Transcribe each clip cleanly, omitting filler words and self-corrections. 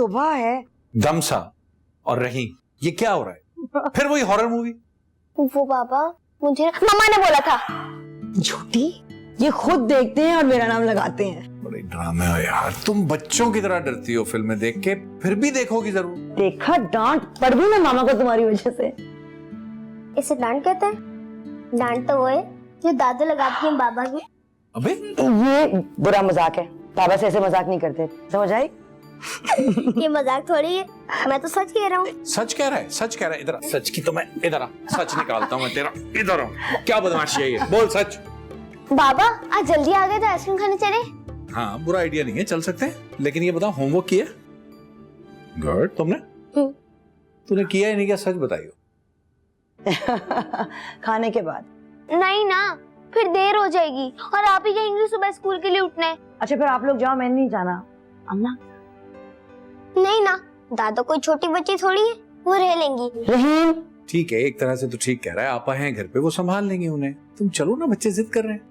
तौबा है। दमसा और रही, ये क्या हो रहा है? फिर वही हॉरर मूवी? वो पापा मुझे मम्मा ने बोला था। झूठी, ये खुद देखते हैं और मेरा नाम लगाते हैं। बड़े ड्रामे हो यार, तुम बच्चों की तरह डरती हो फिल्में देख के, फिर भी देखोगी जरूर। देखा, डांट पड़ गई ना मामा को तुम्हारी वजह से। इसे डांट कहते हैं? डांट तो वो है जो दादा लगाती है बाबा की। अबे ये बुरा मजाक है, बाबा से ऐसे मजाक नहीं करते, समझ आई? ये मजाक थोड़ी है, मैं तो सच कह रहा हूँ। सच कह रहा है, सच कह रहा है। इधर आ, सच की तो मैं इधर आ, सच निकालता हूँ मैं तेरा। इधर आ, क्या बदमाशी है ये, बोल सच। बाबा आज जल्दी आ गए तो आइसक्रीम खाने चले। हाँ बुरा आइडिया नहीं है, चल सकते हैं, लेकिन ये बताओ होमवर्क किया? गुड, तुमने? तूने किया ही नहीं क्या, सच बताइयो। खाने के बाद। नहीं ना, फिर देर हो जाएगी और आप ही कहेंगे सुबह स्कूल के लिए उठना है। अच्छा फिर आप लोग जाओ, मैं नहीं जाना। अम्मा? नहीं ना, दादा कोई छोटी बच्ची थोड़ी है, वो रह लेंगी। रहीम? ठीक है, एक तरह से तो ठीक कह रहा है, आपा हैं घर पे, वो संभाल लेंगे उन्हें। तुम चलो ना, बच्चे जिद कर रहे हैं।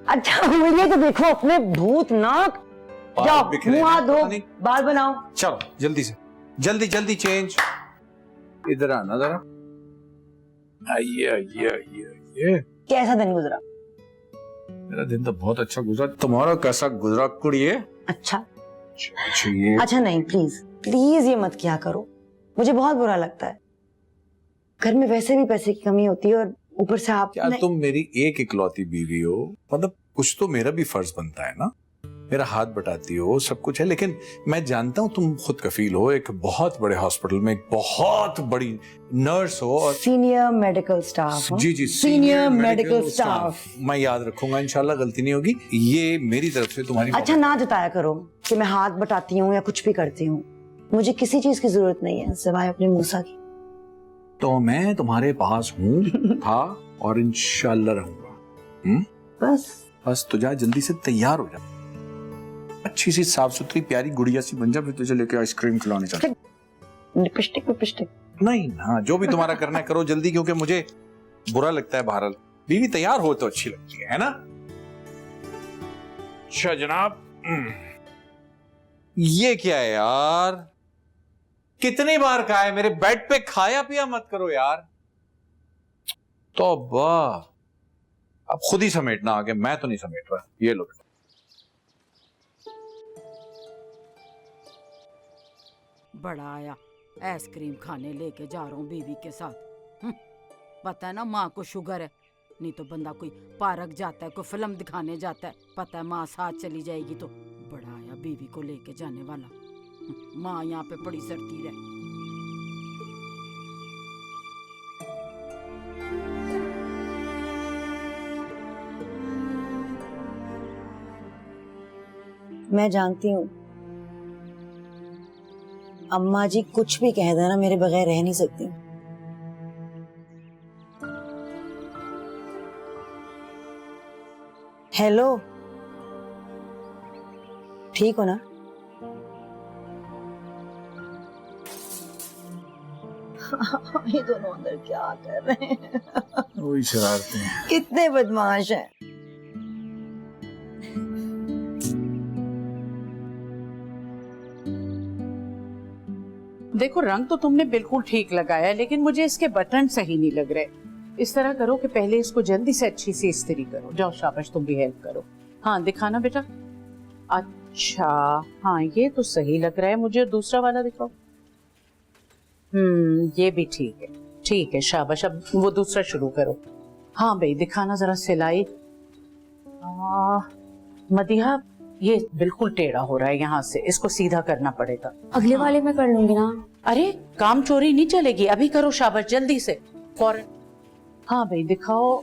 अच्छा मुझे तो देखो अपने भूतनाक। जाओ मुंह हाथ धो, बाल बनाओ। चलो जल्दी से, जल्दी जल्दी चेंज। इधर आना जरा। आइए आइए आइए आइए। कैसा दिन गुजरा? मेरा दिन तो बहुत अच्छा गुजरा, तुम्हारा कैसा गुजरा कुड़िए? अच्छा ये अच्छा नहीं, प्लीज प्लीज ये मत किया करो, मुझे बहुत बुरा लगता है। घर में वैसे भी पैसे की कमी होती है और ऊपर से आप। क्या तुम मेरी एक इकलौती बीवी हो, मतलब कुछ तो मेरा भी फर्ज बनता है ना। मेरा हाथ बटाती हो, सब कुछ है, लेकिन मैं जानता हूँ तुम खुद कफील हो, एक बहुत बड़े हॉस्पिटल में एक बहुत बड़ी नर्स हो और सीनियर मेडिकल स्टाफ। जी जी, सीनियर मेडिकल स्टाफ। मैं याद रखूंगा, इंशाल्लाह गलती नहीं होगी। ये मेरी तरफ से तुम्हारी। अच्छा ना जताया करो कि मैं हाथ बटाती हूँ या कुछ भी करती हूँ, मुझे किसी चीज की जरूरत नहीं है सिवाय अपने मूसा की। तो मैं तुम्हारे पास हूँ, था और इंशाल्लाह रहूंगा। बस तो जा, जल्दी से तैयार हो जा, अच्छी सी साफ सुथरी प्यारी गुड़िया सी बन जा, फिर तुझे लेके आइसक्रीम खिलाने चलते। लिपस्टिक नहीं ना, जो भी तुम्हारा करना है करो जल्दी, क्योंकि मुझे बुरा लगता है बहरहाल। बीवी तैयार हो तो अच्छी लगती है ना? अच्छा जनाब, ये क्या है यार, कितनी बार कहा है मेरे बेड पे खाया पिया मत करो यार। तो अब खुद ही समेटना आगे, मैं तो नहीं समेट रहा। ये लो बड़ा आया, आइसक्रीम खाने लेके जा रहा हूँ बीवी के साथ। पता है ना माँ को शुगर है, नहीं तो बंदा कोई पार्क जाता है, कोई फिल्म दिखाने जाता है, पता है माँ साथ चली जाएगी तो। बड़ा आया बीवी को लेके जाने वाला, माँ यहाँ पे पड़ी सड़ती रहे। मैं जानती हूँ अम्मा जी कुछ भी कह देना, मेरे बगैर रह नहीं सकती। हेलो, ठीक हो ना? ये दोनों अंदर क्या कर रहे हैं? वही शरारतें हैं। कितने बदमाश हैं। देखो रंग तो तुमने बिल्कुल ठीक लगाया है, लेकिन मुझे इसके बटन सही नहीं लग रहे। इस तरह करो कि पहले इसको जल्दी से अच्छी से इस्त्री करो। जाओ शाबाश, तुम भी हेल्प करो। हाँ दिखाना बेटा। अच्छा हाँ ये तो सही लग रहा है मुझे। दूसरा वाला दिखाओ। ये भी ठीक है, ठीक है शाबाश। अब वो दूसरा शुरू करो। हाँ भाई दिखाना जरा सिलाई। मदिहा ये बिल्कुल टेढ़ा हो रहा है, यहाँ से इसको सीधा करना पड़ेगा। अगले वाले में कर लूंगी ना। अरे काम चोरी नहीं चलेगी, अभी करो शाबाश जल्दी से फौरन। हाँ भाई दिखाओ।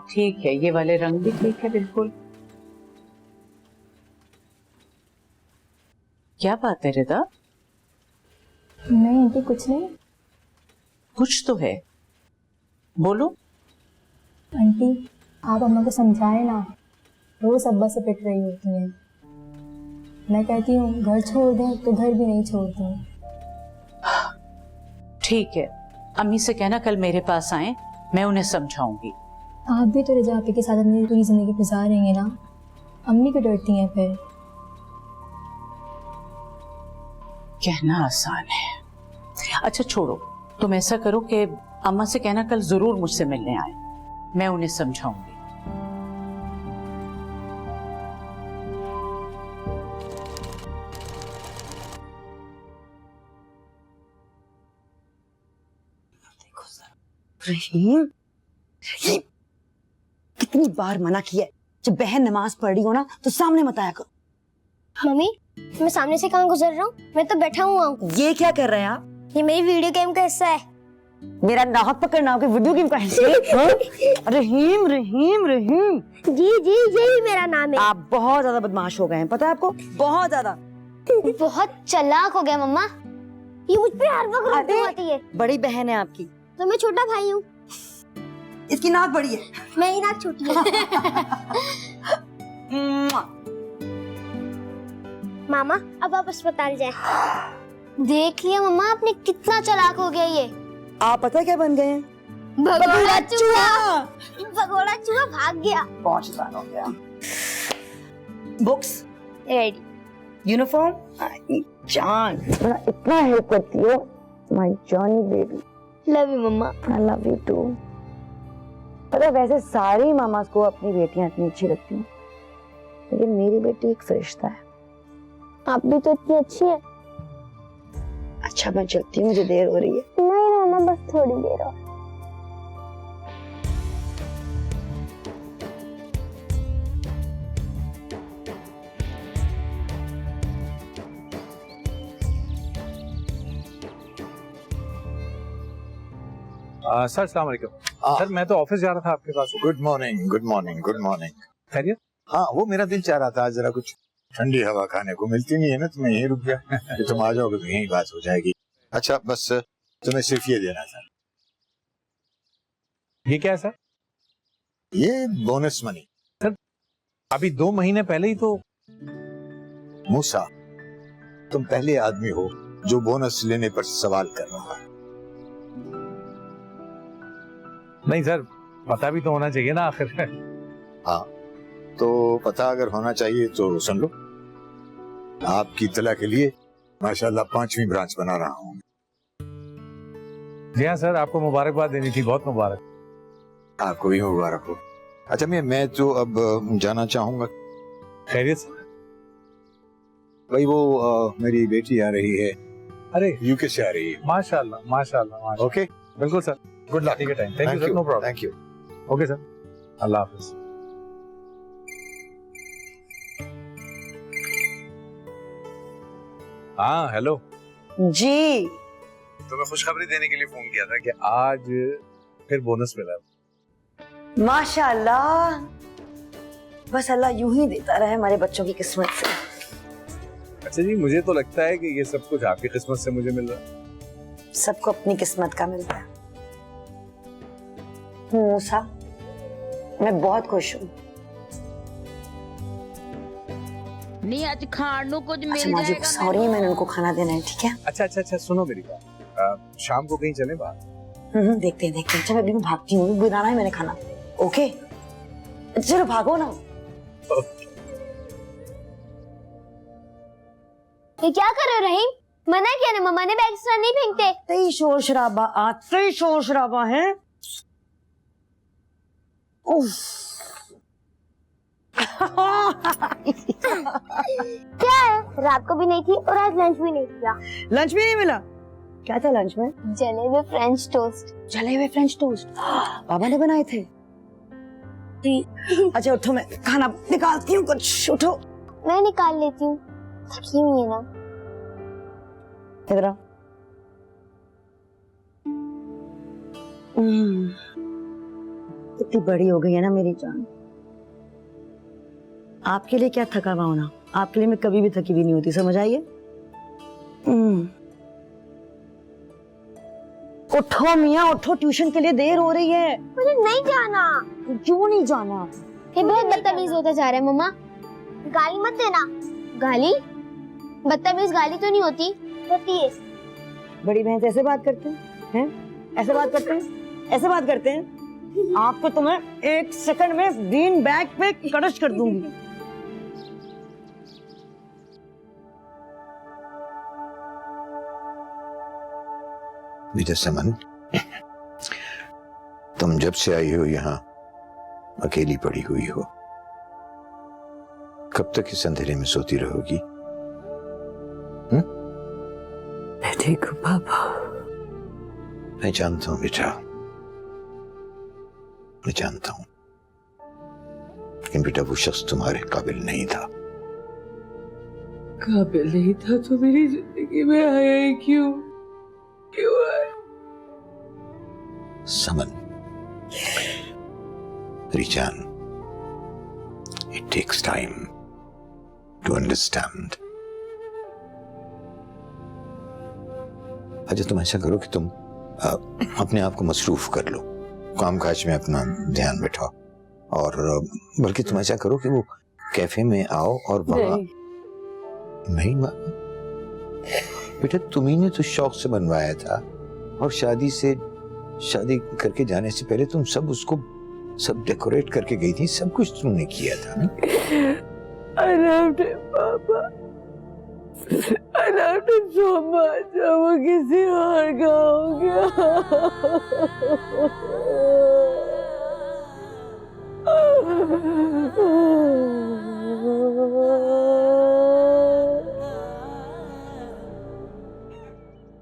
ठीक है, ये वाले रंग भी ठीक है बिल्कुल। क्या बात है रिदा? नहीं आंटी कुछ नहीं। कुछ तो है, बोलो। आंटी आप अम्मा को समझाए ना, रोज अब्बा से पिट रही होती हैं। मैं कहती हूँ घर छोड़ दें तो घर भी नहीं छोड़ती। ठीक है, अम्मी से कहना कल मेरे पास आए, मैं उन्हें समझाऊंगी। आप भी तो रिजा आपी के साथ अपनी पूरी जिंदगी गुजार रही हैं ना, अम्मी को डरती हैं फिर। कहना आसान है। अच्छा छोड़ो, तुम ऐसा करो कि अम्मा से कहना कल जरूर मुझसे मिलने आए, मैं उन्हें समझाऊंगी। रहीम, रहीम, कितनी बार मना किया है, जब बहन नमाज पढ़ रही हो ना तो सामने मत आया करो। मम्मी, मैं सामने से कहाँ गुजर रहा हूँ? मैं तो बैठा हुआ हूँ। ये क्या कर रहे हैं आप? ये मेरी वीडियो गेम का हिस्सा है। मेरा नाक पकड़ना हो कि वीडियो गेम का हिस्सा है? रहीम, रहीम, रहीम, जी जी, यही मेरा नाम है। आप बहुत ज्यादा बदमाश हो गए हैं, पता है आपको? बहुत ज्यादा। बहुत चालाक हो गया मम्मा, ये मुझ पे हर वक्त रोती आती है। बड़ी बहन है आपकी तो मैं छोटा भाई हूँ। इसकी नाक बड़ी है, मेरी नाक छोटी है। मामा, अब आप अस्पताल जाए। देख लिया मम्मा, आपने कितना चालाक हो गया ये। आप पता है क्या बन गए हैं? भगोड़ा चूहा। भगोड़ा चूहा भाग गया। बहुत आसान हो गया। Books ready. यूनिफॉर्म, जान मेरा इतना हेल्प करती हो, my Johnny baby. Love you mama. I love you too. पता है वैसे सारी मामास को अपनी बेटियां इतनी अच्छी लगती हैं, लेकिन मेरी बेटी एक फरिश्ता है। आप भी तो इतनी अच्छी है। अच्छा मैं चलती हूँ, मुझे देर हो रही है। नहीं मामा, बस थोड़ी देर और। सर अस्सलाम वालेकुम। सर मैं तो ऑफिस जा रहा था आपके पास। Good morning, good morning, good morning. खैरियत? हाँ, वो मेरा दिल चाह रहा था जरा कुछ ठंडी हवा खाने को, मिलती नहीं है ना, तो मैं यहीं रुक गया। कि तुम आ जाओगे तो यहीं बात हो जाएगी। अच्छा बस तुम्हें सिर्फ ये देना था। ये क्या है सर? ये बोनस मनी। अभी 2 महीने पहले ही तो। मूसा, तुम पहले आदमी हो जो बोनस लेने पर सवाल कर रहा है। नहीं सर, पता भी तो होना चाहिए ना आखिर। हाँ, तो पता अगर होना चाहिए तो सुन लो, आपकी इत्तला के लिए माशाल्लाह 5वीं ब्रांच बना रहा हूँ। जी हाँ सर, आपको मुबारकबाद देनी थी, बहुत मुबारक। आपको भी मुबारक हो। अच्छा मैं तो अब जाना चाहूंगा। खैरियत सर? भाई वो मेरी बेटी आ रही है। अरे यूके से आ रही है। माशाल्लाह माशाल्लाह माशाल्लाह। ओके, बिल्कुल सर, गुड लक। ठीक है, time. Thank you sir, no problem. Thank you. Okay sir, अल्लाह हाफिज। हाँ हेलो जी, तो मैं खुशखबरी देने के लिए फोन किया था कि आज फिर बोनस मिला। माशाल्लाह, बस अल्लाह यूं ही देता रहे हमारे बच्चों की किस्मत से। अच्छा जी, मुझे तो लगता है कि ये सब कुछ आपकी किस्मत से मुझे मिल रहा है। सबको अपनी किस्मत का मिलता है। मूसा, मैं बहुत खुश हूँ। नहीं आज खान नु कुछ अच्छा मिल माजी जाएगा। सॉरी, मैंने उनको खाना देना है, ठीक है? अच्छा सुनो मेरी बात, शाम को कहीं चले बाहर। देखते हैं। अच्छा मैं अभी भागती हूँ, बनाना है मैंने खाना। ओके चलो भागो ना। ये क्या कर रहे हो रहीम? मना किया ना मम्मा ने, बैग इस तरह नहीं फेंकते। आते ही शोर शराबा, आते ही शोर शराबा है। उफ। क्या है, रात को भी नहीं थी और आज लंच भी नहीं किया। लंच भी नहीं मिला? क्या था लंच में? जले हुए फ्रेंच टोस्ट। जले हुए फ्रेंच टोस्ट पापा ने बनाए थे? अच्छा उठो, मैं खाना निकालती हूँ कुछ। उठो, मैं निकाल लेती हूँ, थकी हुई है ना। इधर आओ। कितनी बड़ी हो गई है ना मेरी जान। आपके लिए क्या थका हुआ होना, आपके लिए मैं कभी भी थकी भी नहीं होती, समझ आइए? उठो मियाँ उठो, ट्यूशन के लिए देर हो रही है। मुझे नहीं जाना। क्यों नहीं जाना? ये बहुत बदतमीज होता जा रहा है मम्मा। गाली मत देना। गाली? बदतमीज गाली तो नहीं होती है। बड़ी बहन से ऐसे बात करते हैं? ऐसे बात करते हैं? ऐसे बात करते हैं? आपको तो मैं 1 सेकंड में बीन बैग पे कड़श कर दूंगी। बेटा समन, तुम जब से आई हो यहाँ अकेली पड़ी हुई हो, कब तक इस अंधेरे में सोती रहोगी? मैं ठीक हूँ पापा। मैं जानता हूँ बेटा, मैं जानता हूँ, लेकिन बेटा वो शख्स तुम्हारे काबिल नहीं था। काबिल नहीं था तो मेरी जिंदगी में आया ही क्यों आया? समन, रिजान, it takes time to understand. अच्छा तुम ऐसा करो कि तुम अपने आप को मसरूफ कर लो, काम काज में अपना ध्यान बैठाओ, और बल्कि तुम ऐसा करो कि वो कैफे में आओ और वहाँ नहीं बेटा, तुम्ही ने तो शौक से बनवाया था, और शादी करके जाने से पहले तुम सब डेकोरेट करके गई थी, सब कुछ तुमने किया था ना? I loved him, Papa. I loved him so much. अब वो किसी और का हो गया।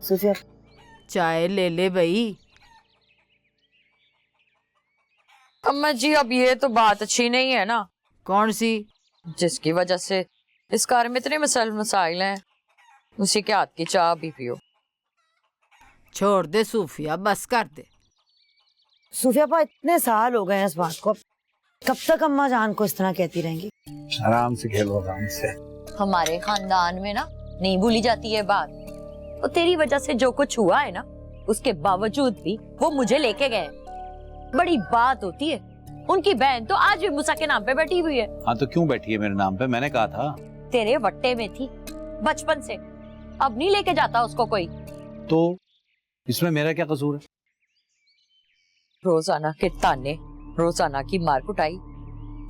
सूफिया, चाय ले ले भाई। अम्मा जी अब ये तो बात अच्छी नहीं है ना, कौन सी? जिसकी वजह से इस कार में इतने मसाइल हैं, उसी के हाथ की चाय भी पियो। छोड़ दे सूफिया, बस कर दे। सूफिया पा इतने साल हो गए हैं इस बात को, कब तक अम्मा जान को इस तरह कहती रहेंगी? आराम से खेलो, आराम से। हमारे खानदान में ना नहीं भूली जाती है बात। तो तेरी वजह से जो कुछ हुआ है ना, उसके बावजूद भी वो मुझे लेके गए। बड़ी बात होती है। उनकी बहन तो आज भी मूसा के नाम पे बैठी हुई है। हाँ तो क्यों बैठी है मेरे नाम पे? मैंने कहा था। तेरे वट्टे में थी बचपन से, अब नहीं लेके जाता उसको कोई। तो इसमें मेरा क्या कसूर है? रोजाना के ताने, रोजाना की मार कुटाई,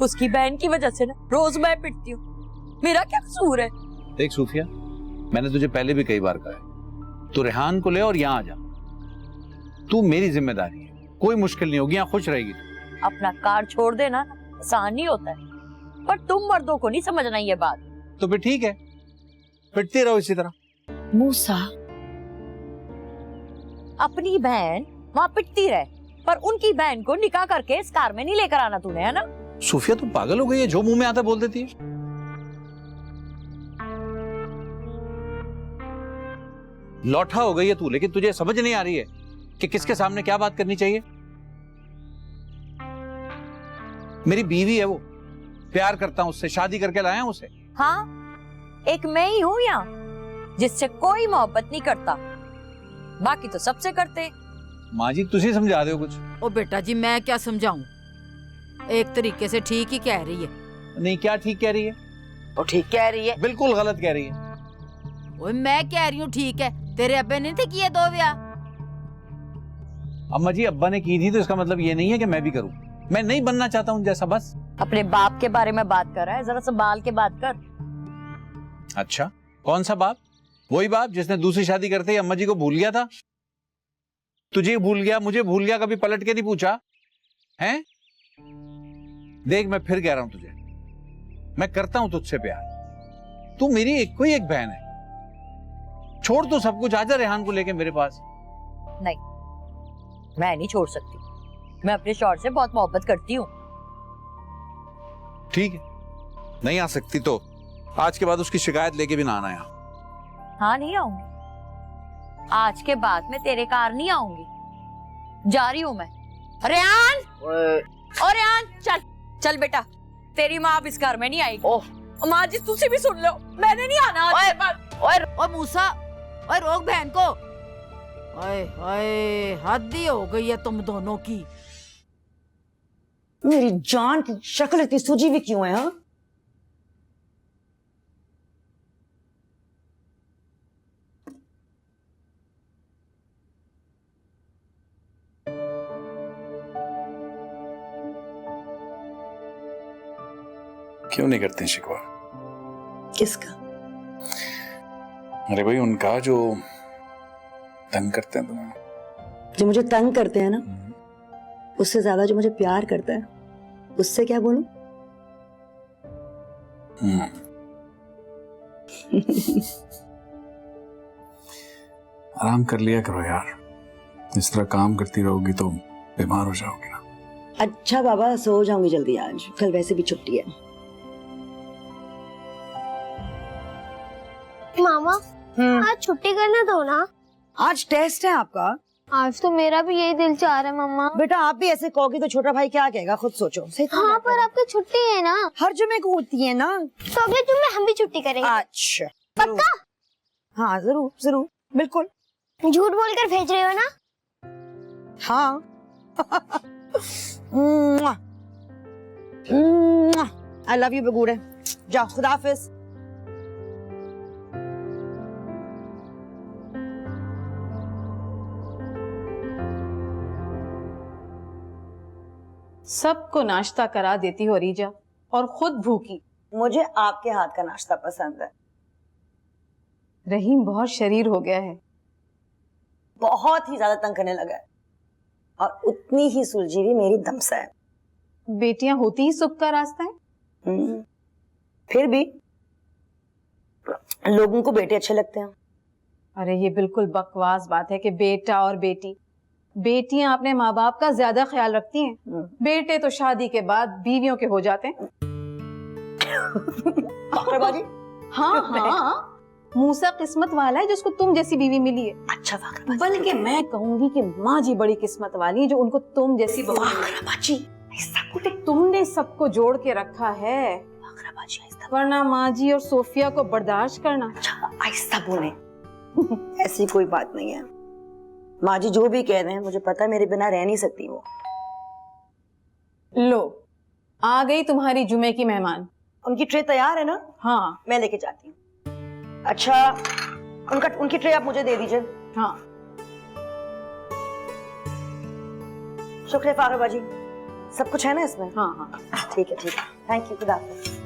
उसकी बहन की वजह से ना रोज मैं पिटती हूँ। मेरा क्या कसूर है? देख सूफिया, मैंने तुझे पहले भी कई बार कहा है, तू रेहान को ले और यहाँ आ जा। तू मेरी जिम्मेदारी है, कोई मुश्किल नहीं होगी, यहाँ खुश रहेगी। अपना कार छोड़ देना आसान नहीं होता है, पर तुम मर्दों को नहीं समझना ये बात। तो फिर ठीक है, पिटती रहो इसी तरह। मूसा, अपनी बहन वहाँ पिटती रहे, पर उनकी बहन को निकाह करके इस कार में नहीं लेकर आना तूने, है ना? सूफिया तू पागल हो गई है, जो मुंह में आता बोल देती है। लौठा हो गई है तू, लेकिन तुझे समझ नहीं आ रही है कि किसके सामने क्या बात करनी चाहिए। मेरी बीवी है वो, प्यार करता हूं उससे, शादी करके लाया हूं उसे। हाँ, एक मैं ही हूँ यहाँ जिससे कोई मोहब्बत नहीं करता, बाकी तो सबसे करते। माँ जी तुझे समझा दो कुछ। ओ बेटा जी, मैं क्या समझाऊं? एक तरीके से ठीक ही कह रही है। नहीं, क्या ठीक कह रही है? वो ठीक कह रही है। बिल्कुल गलत कह रही है। ओए मैं कह रही हूँ ठीक है, तेरे अब्बे ने थे किए 2 ब्याह। अम्मा जी अब्बा ने की थी तो इसका मतलब ये नहीं है कि मैं भी करूं। मैं नहीं बनना चाहता हूं जैसा, बस। अपने बाप के बारे में बात कर रहा है, जरा संभाल के बात कर। अच्छा, कौन सा बाप? वही बाप जिसने दूसरी शादी करते ही अम्मा जी को भूल गया था। तुझे भूल गया, मुझे भूल गया, कभी पलट के नहीं पूछा हैं? देख मैं फिर कह रहा हूं तुझे, मैं करता हूं तुझसे प्यार। तू मेरी एक कोई एक बहन है। छोड़ तू सब कुछ, आजा रेहान को लेके मेरे पास। नहीं, मैं नहीं छोड़ सकती। मैं अपने शौहर से बहुत मोहब्बत करती हूँ। ठीक है, नहीं आ सकती तो आज के बाद उसकी शिकायत लेके भी ना आना यहाँ। हाँ, नहीं आऊंगी। आज के बाद मैं तेरे कार नहीं आऊंगी। जा रही हूँ मैं। रेहान, और रेहान चल चल बेटा, तेरी माँ अब इस घर में नहीं आएगी। ओह माँ जी, तुझे भी सुन लो, मैंने नहीं आना आज के बाद। ओए मूसा, ओए रोक बहन को। ओए ओए, हद ही हो गई है तुम दोनों की। मेरी जान की शक्ल इतनी सूजी हुई क्यों है? हाँ, क्यों नहीं करते शिकवा? किसका? अरे भाई उनका जो तंग करते हैं तुम्हें। जो मुझे तंग करते हैं ना, उससे ज्यादा जो मुझे प्यार करता है, उससे क्या बोलूं? आराम कर लिया करो यार, इस तरह काम करती रहोगी तो बीमार हो जाओगी ना। अच्छा बाबा, सो जाऊंगी जल्दी, आज कल वैसे भी छुट्टी है। मामा आज छुट्टी करने दो ना। आज टेस्ट है आपका। आज तो मेरा भी यही दिल चाह रहा है मम्मा। बेटा आप भी ऐसे कहोगी तो छोटा भाई क्या कहेगा, खुद सोचो। सही तो हाँ पर आपकी छुट्टी है ना। हर जुमे को होती है ना। तो अगले जुम्मे हम भी छुट्टी करेंगे। अच्छा पक्का? हाँ जरूर जरूर, बिल्कुल। झूठ बोलकर भेज रहे हो ना? हाँ। आई लव यू बगूड़े। जाओ, खुदा हाफिज। सबको नाश्ता करा देती हो रीजा, और खुद भूखी। मुझे आपके हाथ का नाश्ता पसंद है। रहीम बहुत शरीर हो गया है। बहुत ही ज्यादा तंग करने लगा है, और उतनी ही सुलझी भी मेरी दमसा है। बेटियां होती ही सुख का रास्ता है। फिर भी लोगों को बेटे अच्छे लगते हैं। अरे ये बिल्कुल बकवास बात है कि बेटा और बेटी। बेटियां अपने माँ बाप का ज्यादा ख्याल रखती हैं, बेटे तो शादी के बाद बीवियों के हो जाते हैं। बाजी? हाँ हाँ, मूसा किस्मत वाला है जिसको तुम जैसी बीवी मिली है। अच्छा बल्कि मैं कहूंगी कि माँ जी बड़ी किस्मत वाली है जो उनको तुम जैसी बहू बाजी। तुमने सबको जोड़ के रखा है, वरना माँ जी और सोफिया को बर्दाश्त करना। आहिस्ता बोले। ऐसी कोई बात नहीं है। माँ जी जो भी कह रहे हैं, मुझे पता है मेरे बिना रह नहीं सकती वो। लो आ गई तुम्हारी जुमे की मेहमान। उनकी ट्रे तैयार है ना? हाँ मैं लेके जाती हूँ। अच्छा उनकी ट्रे आप मुझे दे दीजिए। हाँ शुक्रिया फारूक बाजी। सब कुछ है ना इसमें? हाँ हाँ ठीक है ठीक है, थैंक यू। खुदा हाफिज।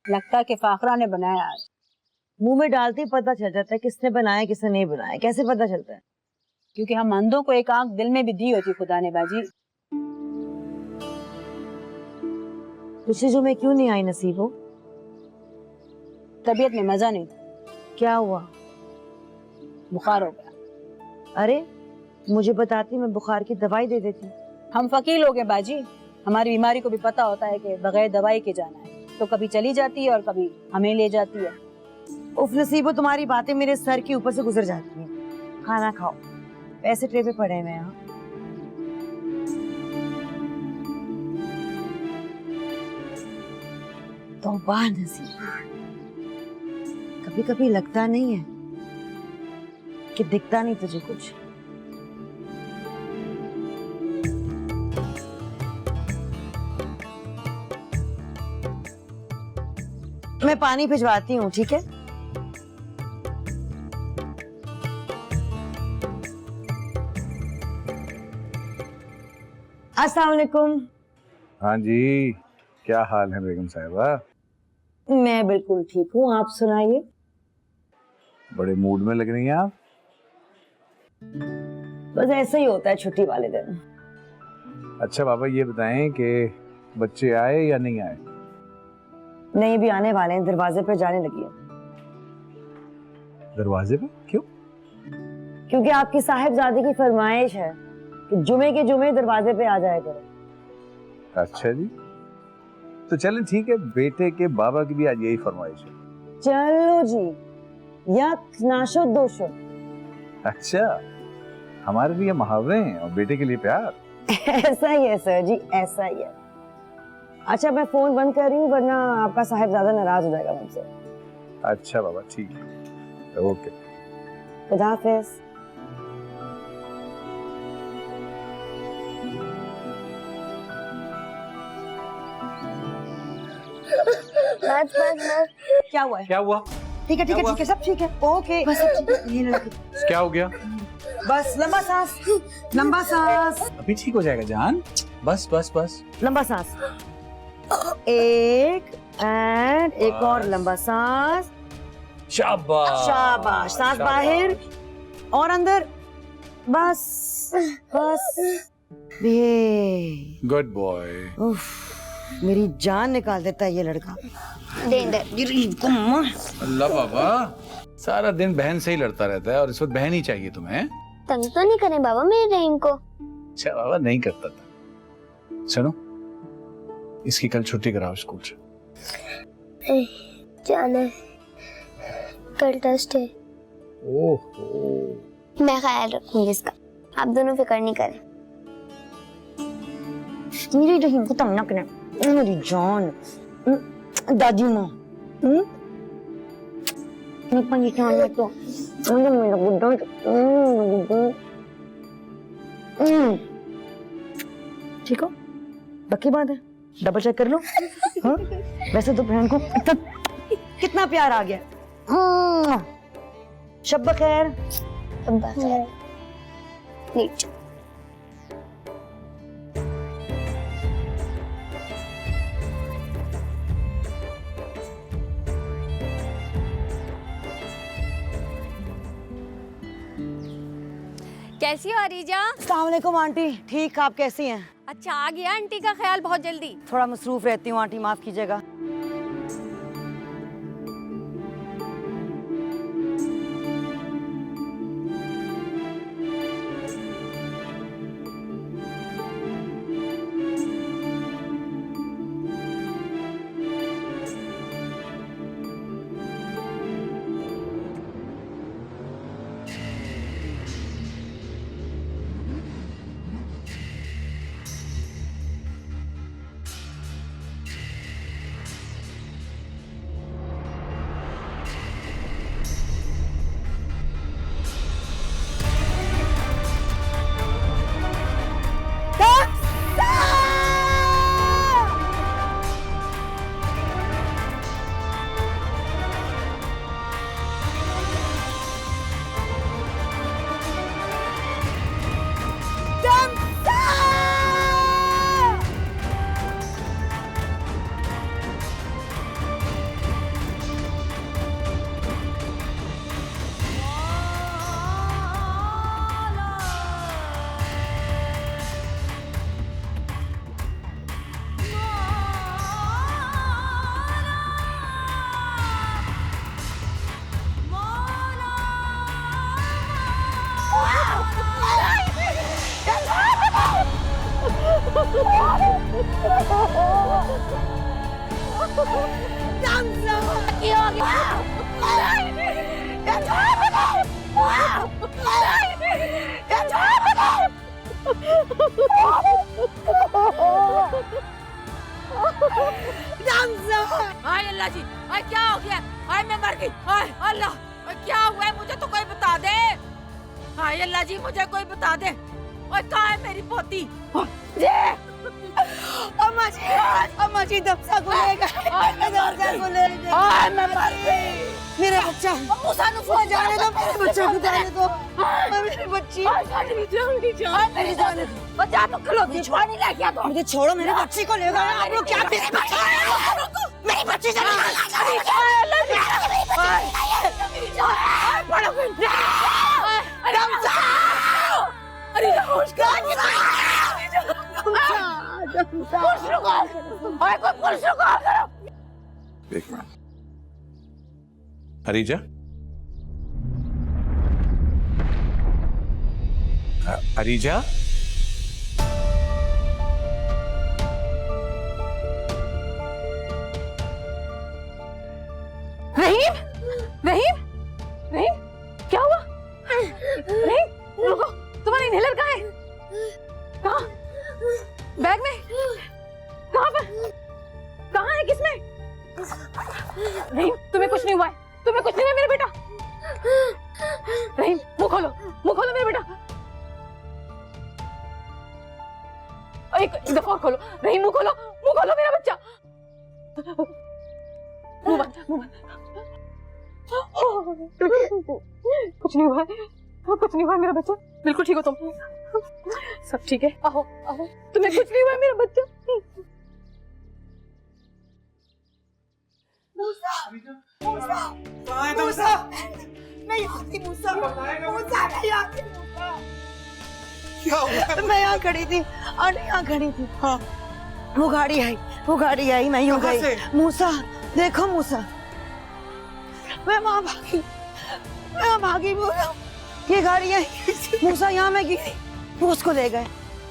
लगता कि फाखरा ने बनाया आज। मुंह में डालते ही पता चल जाता है किसने बनाया किसने नहीं बनाया। कैसे पता चलता है? क्योंकि हम अंधों को एक आंख दिल में भी दी होती खुदा ने बाजी। पिछली जुमे क्यों नहीं आई नसीबो? तबीयत में मजा नहीं। क्या हुआ? बुखार हो गया। अरे मुझे बताती, मैं बुखार की दवाई दे देती। हम फकीर लोग हैं बाजी, हमारी बीमारी को भी पता होता है कि बगैर दवाई के जाना है, तो कभी चली जाती है और कभी हमें ले जाती है। उफ नसीबो, तुम्हारी बातें मेरे सर के ऊपर से गुजर जाती हैं। खाना खाओ, पैसे ट्रे पे पड़े हुए हैं। तौबा नसीबो, कभी कभी लगता नहीं है कि दिखता नहीं तुझे कुछ। मैं पानी भिजवाती हूँ, ठीक है? अस्सलाम वालेकुम। हाँ जी, क्या हाल है बेगम साहिबा? मैं बिल्कुल ठीक हूँ, आप सुनाइए। बड़े मूड में लग रही हैं आप। बस ऐसा ही होता है छुट्टी वाले दिन। अच्छा बाबा, ये बताएं कि बच्चे आए या नहीं आए? नहीं, भी आने वाले हैं, दरवाजे पे जाने लगी है। दरवाजे पे क्यों? क्योंकि आपकी साहिबजादी की फरमाइश है कि जुमे के जुमे दरवाजे पे आ जाया करो। अच्छा जी, तो चलें ठीक है, बेटे के बाबा की भी आज यही फरमाइश है। चलो जी, यक नाशो दोशो। अच्छा, हमारे लिए मुहावरे हैं और बेटे के लिए प्यार। ऐसा ही है सर जी, ऐसा ही है। अच्छा मैं फोन बंद कर रही हूँ, वरना आपका साहिबजादा नाराज हो जाएगा मुझसे। अच्छा बाबा, ठीक है, ओके। खुदा हाफिज। बस क्या हुआ है? क्या हुआ? ठीक है ठीक है ठीक है, सब ठीक है, ओके बस सब ठीक है। ये लो, क्या हो गया? बस लंबा सांस, लंबा सांस। अभी ठीक हो जाएगा जान, बस बस बस। लंबा सांस। एक एंड एक और लंबा सांस। शाबाश शाबाश। सांस बाहर और अंदर। बस बस। ये गुड बॉय। उफ, मेरी जान निकाल देता है ये लड़का। अल्लाह बाबा, सारा दिन बहन से ही लड़ता रहता है और इस वक्त बहन ही चाहिए तुम्हें। तंग तो नहीं करे बाबा मेरे रहीम को? अच्छा बाबा, नहीं करता था। सुनो, इसकी कल छुट्टी कराओ स्कूल से। जाना है, कल टेस्ट है। ओहो, मैं ख्याल रखूंगी इसका, आप दोनों फिक्र नहीं करें। मेरी रहीम को तंग ना करें। मेरी जान। दादी माँ। मैं पानी खाने में तो मुझे मेरा गुड्डा। ठीक हो? बाकी बात है, डबल चेक कर लो। हाँ? वैसे तो बहन को कितना प्यार आ गया। शब खैर। नीचे। कैसी हो अरीजा? अस्सलाम वालेकुम आंटी। ठीक, आप कैसी हैं? अच्छा, आ गया आंटी का ख्याल बहुत जल्दी। थोड़ा मसरूफ रहती हूँ आंटी, माफ कीजिएगा। हाय अल्लाह जी, हाय क्या हो गया? हाय मैं मर गई। हाय अल्लाह, क्या हुआ है? मुझे तो कोई बता दे। हाय अल्लाह जी, मुझे कोई बता दे। ओए कहाँ है मेरी पोती? अम्मा जी दबसा को ले गए। मैं मर गई। मेरा बच्चा फोन जाने दो, मेरे बच्चे को जाने दो। मेरी बच्ची मेरी जाने दो। बचा तो खिलो पानी लेके आ। मुझे छोड़ो, मेरे बच्ची को ले गए आप लोग। क्या मेरी बच्ची एक मिनट। अरीजा, अरीजा, रहीम, रहीम, रहीम, क्या हुआ? रहीम, रुको, तुम्हारा इनहेलर कहाँ है? कहाँ? बैग में? कहाँ पर? कहाँ है? किसमें? रहीम, तुम्हें कुछ नहीं हुआ है? तुम्हें कुछ नहीं हुआ मेरा बेटा? रहीम, मुंह खोलो मेरा बेटा। एक दफा और खोलो। रहीम, मुंह खोलो मेरा बच्चा। मुंह बंद। कुछ नहीं हुआ मेरा बच्चा। बिल्कुल ठीक हो तुम? सब ठीक है? आओ, तुम्हें कुछ नहीं हुआ मेरा बच्चा? नहीं आती मूसा, मूसा नहीं आती मूसा। क्या हुआ? मैं यहाँ खड़ी थी और यहाँ खड़ी थी। हाँ, वो गाड़ी आई, मैं यूँ गई। मूसा, देखो मूसा, मैं वहाँ भागी बोल रहा हूँ। ये गाड़ी आई, मूसा यहाँ मैं गिरी, वो उसको ले गए।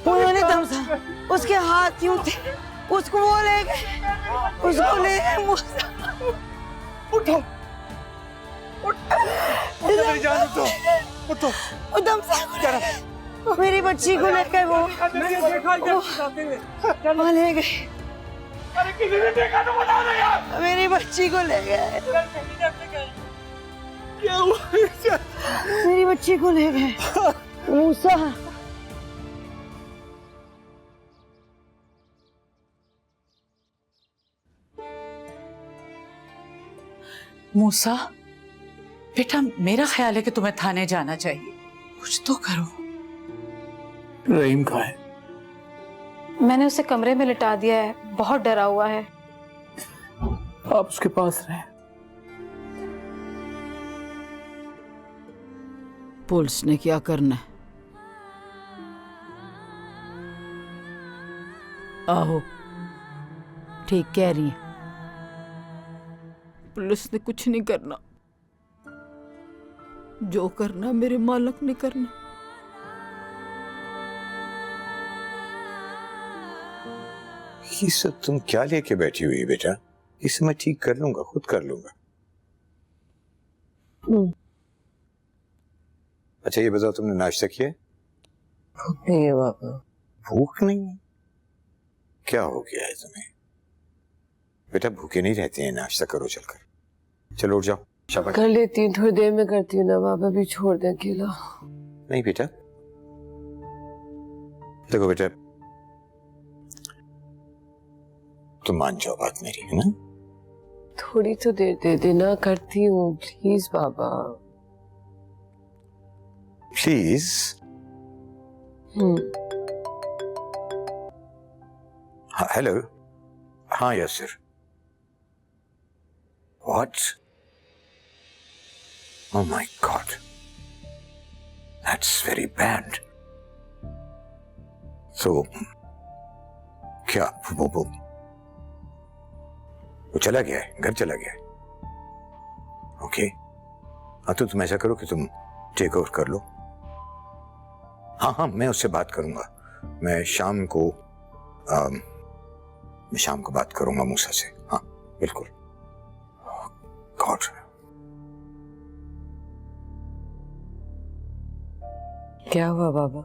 उन्होंने दमसा, उसके हाथ यूँ थे, उसको वो ले गए, उसको ले गए। मूसा उठो, मेरी जान उठो, वो दमसा मेरी बच्ची को ले गए। वो ले गए। अरे किसी ने देखा तो बता दो यार। मेरी बच्ची को ले गए। क्या हुआ? मेरी बच्ची को ले गए मूसा। मूसा बेटा, मेरा ख्याल है कि तुम्हें थाने जाना चाहिए, कुछ तो करो। रहीम कहाँ है? मैंने उसे कमरे में लिटा दिया है, बहुत डरा हुआ है। आप उसके पास रहे। पुलिस ने क्या करना है? आहो, ठीक कह रही है, पुलिस ने कुछ नहीं करना, जो करना मेरे मालिक ने करना। ये सब तुम क्या लेके बैठी हुई बेटा? इसे मैं ठीक कर लूंगा, खुद कर लूंगा। अच्छा ये बताओ, तुमने नाश्ता किया? भूख नहीं है बाबा। भूख नहीं है? क्या हो गया है तुम्हें बेटा? भूखे नहीं रहते हैं, नाश्ता करो चलकर। चलो उठ जाओ, शाबाश। कर लेती हूँ, थोड़ी देर में करती हूँ ना बाबा, भी छोड़ दे अकेला। नहीं बेटा, देखो बेटा, तुम मान जाओ बात मेरी, है ना? थोड़ी तो देर दे देना, करती हूँ प्लीज बाबा। प्लीज? हेलो, हाँ Yasir. What? Oh my God, that's very bad. So, क्या वो चला गया है, घर चला गया है? ओके, हाँ तो तुम ऐसा करो कि तुम टेक ओवर कर लो। हाँ, मैं उससे बात करूंगा। मैं शाम को बात करूंगा मूसा से। हाँ बिल्कुल। गॉड, क्या हुआ बाबा?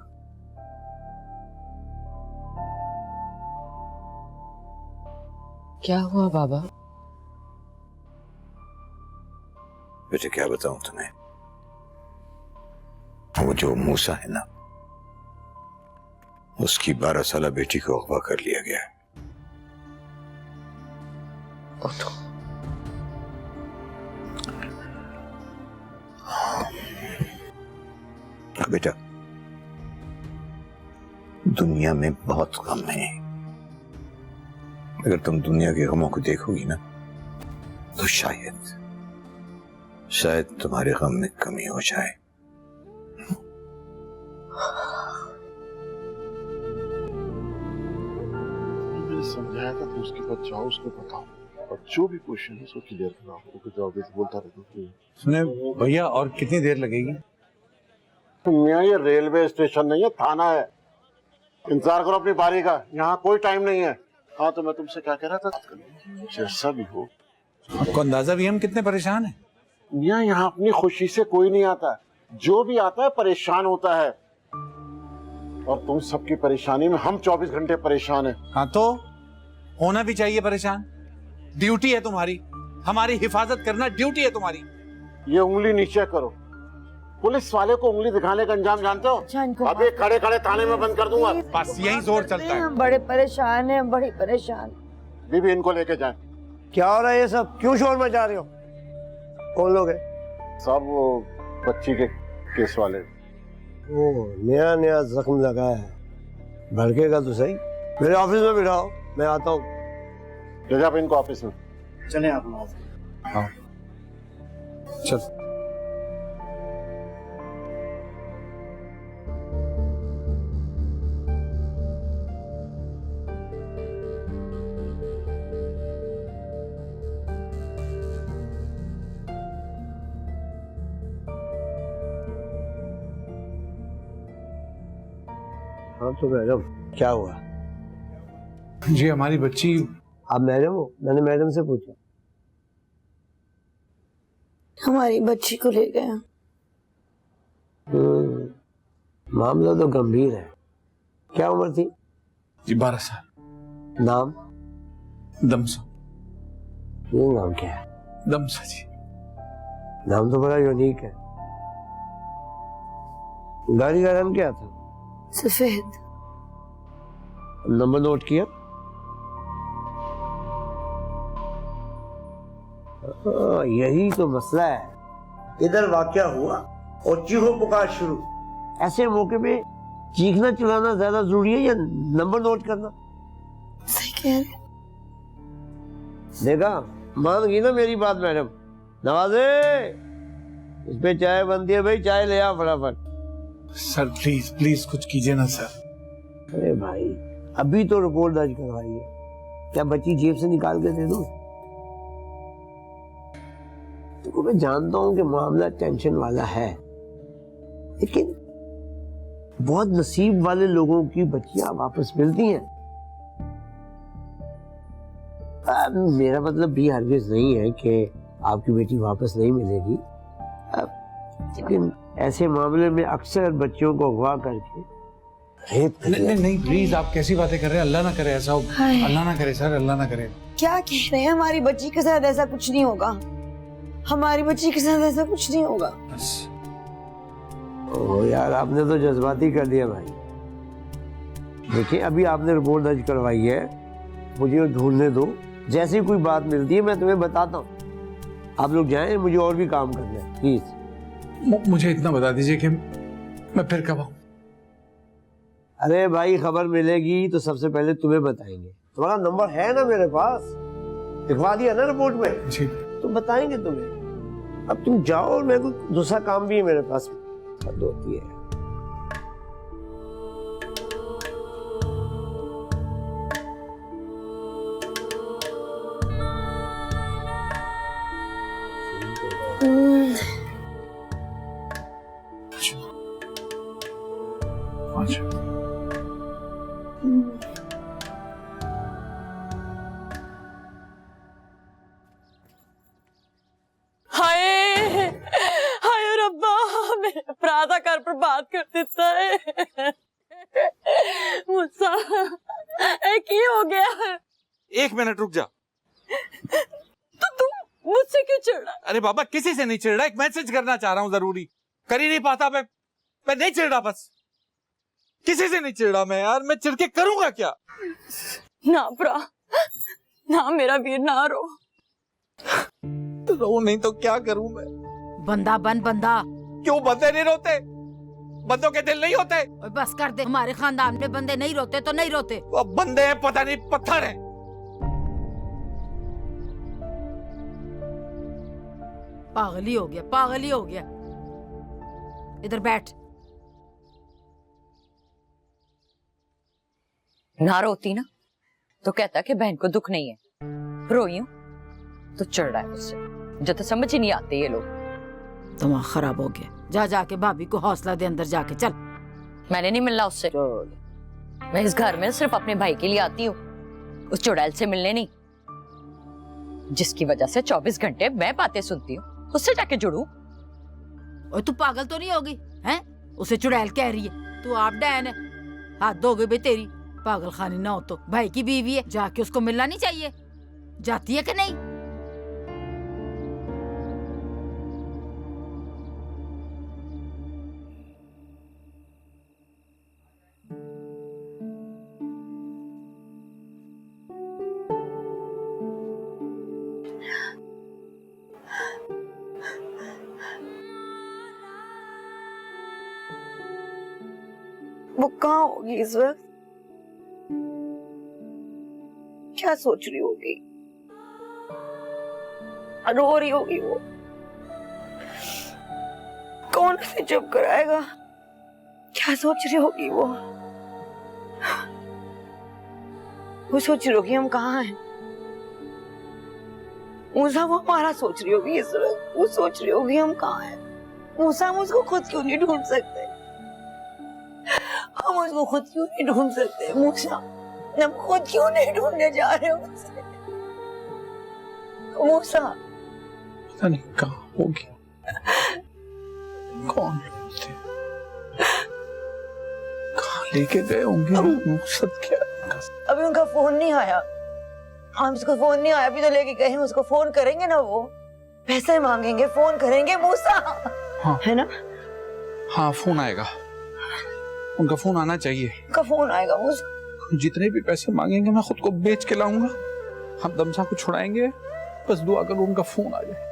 क्या हुआ बाबा? बेटे क्या बताऊं तुम्हें, वो जो मूसा है ना, उसकी 12 साल बेटी को अगवा कर लिया गया है। बेटा, दुनिया में बहुत गम है। अगर तुम दुनिया के गमों को देखोगी ना, तो शायद तुम्हारे गम में कमी हो जाए। समझाया था तो उसके बाद जाओ, उसको बताओ, और जो भी क्वेश्चन है उसको क्लियर कराओ। वो जवाब बोलता रहता हूँ। सुने भैया, और कितनी देर लगेगी? मियाँ ये रेलवे स्टेशन नहीं है, थाना है। इंतजार करो अपनी बारी का, यहाँ कोई टाइम नहीं है। हाँ तो मैं तुमसे क्या कह रहा था, जैसा भी हो। आपको अंदाजा भी हम कितने परेशान हैं? मियाँ यहाँ अपनी खुशी से कोई नहीं आता, जो भी आता है परेशान होता है। और तुम सबकी परेशानी में हम 24 घंटे परेशान हैं। हाँ तो होना भी चाहिए परेशान, ड्यूटी है तुम्हारी, हमारी हिफाजत करना ड्यूटी है तुम्हारी। ये उंगली नीचे करो, पुलिस वाले को उंगली दिखाने का अंजाम जानते हो? अभी खड़े खड़े थाने में बंद कर दूंगा। बस यही जोर चलता है। हम बड़े परेशान हैं, बड़ी परेशान। बीबी इनको लेके जाए। क्या हो रहा है ये सब? क्यों शोर मचा रहे हो? कौन लोग हैं? सब वो बच्ची के केस वाले। ओ, नया नया जख्म लगा है, भड़केगा तो सही। मेरे ऑफिस में बिठाओ, मैं आता हूँ। ले जाओ इनको ऑफिस में। चले आप। आओ चल। हाँ तो मैडम क्या हुआ? जी हमारी बच्ची। आप मैडम हो? मैंने मैडम से पूछा। हमारी बच्ची को ले गया। मामला तो गंभीर है। क्या उम्र थी? जी 12 साल। नाम? दमसा। ये नाम क्या है? दमसा जी। नाम तो बड़ा यूनिक है। गाड़ी का रंग क्या था? सफेद। नंबर नोट किया? यही तो मसला है। इधर वाकया हुआ और चीखो पुकार शुरू। ऐसे मौके पे चीखना चिल्लाना ज्यादा जरूरी है या नंबर नोट करना? सही कह रहे। देखा, मान गई ना मेरी बात मैडम? नवाजे, इस पे चाय बनती है भाई, चाय ले आ फटाफट। सर प्लीज प्लीज कुछ कीजिए ना सर। अरे भाई अभी तो रिपोर्ट दर्ज करवाई है, क्या बच्ची जेब से निकाल के दे दूं? तो मैं जानता हूं कि मामला टेंशन वाला है, लेकिन बहुत नसीब वाले लोगों की बच्चियां वापस मिलती हैं। मेरा मतलब भी हरगिज नहीं है कि आपकी बेटी वापस नहीं मिलेगी, लेकिन ऐसे मामले में अक्सर बच्चियों को अगवा करके रेप कर नहीं नहीं प्लीज, आप कैसी बातें कर रहे हैं? अल्लाह ना करे ऐसा। अल्लाह ना करे सर, अल्लाह ना करे। क्या कह रहे हैं? हमारी बच्ची के साथ ऐसा कुछ नहीं होगा। हमारी बच्ची के साथ ऐसा कुछ नहीं होगा। ओ यार, आपने तो जज्बाती कर दिया भाई। देखिए अभी आपने रिपोर्ट दर्ज करवाई है, मुझे ढूंढने दो, जैसी कोई बात मिलती है मैं तुम्हें बताता हूँ। आप लोग जाएं, मुझे और भी काम करना है प्लीज। मुझे इतना बता दीजिए कि मैं फिर कब आऊं? अरे भाई खबर मिलेगी तो सबसे पहले तुम्हें बताएंगे। तुम्हारा नंबर है ना मेरे पास, दिखवा दिया ना रिपोर्ट में जी। तो बताएंगे तुम्हें। अब तुम जाओ, और मेरे को दूसरा काम भी है मेरे पास, हद होती है। हाय हाय रब्बा, मेरा प्रादा कर बर्बाद कर देता है मुझसा। की हो गया? 1 मिनट रुक जा। तो तुम मुझसे क्यों चिढ़ा? अरे बाबा किसी से नहीं चिढ़ रहा, एक मैसेज करना चाह रहा हूँ जरूरी, कर ही नहीं पाता। मैं नहीं चिढ़ रहा, बस किसी से नहीं चिढ़ रहा मैं यार। मैं चिढ़ के करूंगा क्या? ना प्रा, ना मेरा वीर, ना रो। तो रो नहीं तो क्या करूं मैं? बंदा बन बंदा। क्यों बंदे नहीं रोते? बंदों के दिल नहीं होते? बस कर दे, हमारे खानदान में बंदे नहीं रोते तो नहीं रोते। अब बंदे हैं पता नहीं पत्थर हैं। पागल ही हो गया, पागल ही हो गया। इधर बैठ। ना रोती ना तो कहता कि बहन को दुख नहीं है, रोई हूं तो चढ़ रहा है मुझसे। मुझे तो समझ ही नहीं आते ये लोग। दिमाग खराब हो गया। जा जाके भाभी को हौसला दे, अंदर जाके चल। मैंने नहीं मिलना उससे। मैं इस घर में सिर्फ अपने भाई के लिए आती हूँ, उस चुड़ैल से मिलने नहीं, जिसकी वजह से 24 घंटे मैं बातें सुनती हूँ। उससे जाके जुड़ूं। और तू पागल तो नहीं होगी हैं? उसे चुड़ैल कह रही है, तू आप डैन है। हाथ धो गई बे तेरी। पागल खानी ना हो तो भाई की बीवी है, जाके उसको मिलना नहीं चाहिए? जाती है कि नहीं? वो कहाँ होगी इस वक्त? क्या सोच रही होगी? रो रही होगी वो, कौन उसे चुप कराएगा? क्या सोच रही होगी वो सोच रही होगी हम कहाँ हैं। मूसा वो हमारा सोच रही होगी इस वक्त, वो सोच रही होगी हम कहाँ हैं। मूसा हम उसको खुद क्यों नहीं ढूंढ सकते? हम उसको खुद क्यों नहीं ढूंढ सकते? मूसा हम खुद क्यों नहीं ढूंढने जा रहे हो उसे? मूसा पता नहीं कहाँ होगी, कौन लोग थे, कहाँ लेके गए होंगे। मकसद क्या? अभी उनका फोन नहीं आया, हम उसको फोन नहीं आया, अभी तो लेके गए हैं, उसको फोन करेंगे ना, वो पैसे मांगेंगे, फोन करेंगे मूसा। हाँ है ना? हाँ फोन आएगा, उनका फोन आना चाहिए। उनका फोन आएगा मूसा। जितने भी पैसे मांगेंगे मैं खुद को बेच के लाऊंगा, हम दमसा को छुड़ाएंगे। बस दुआ करो उनका फोन आ जाए,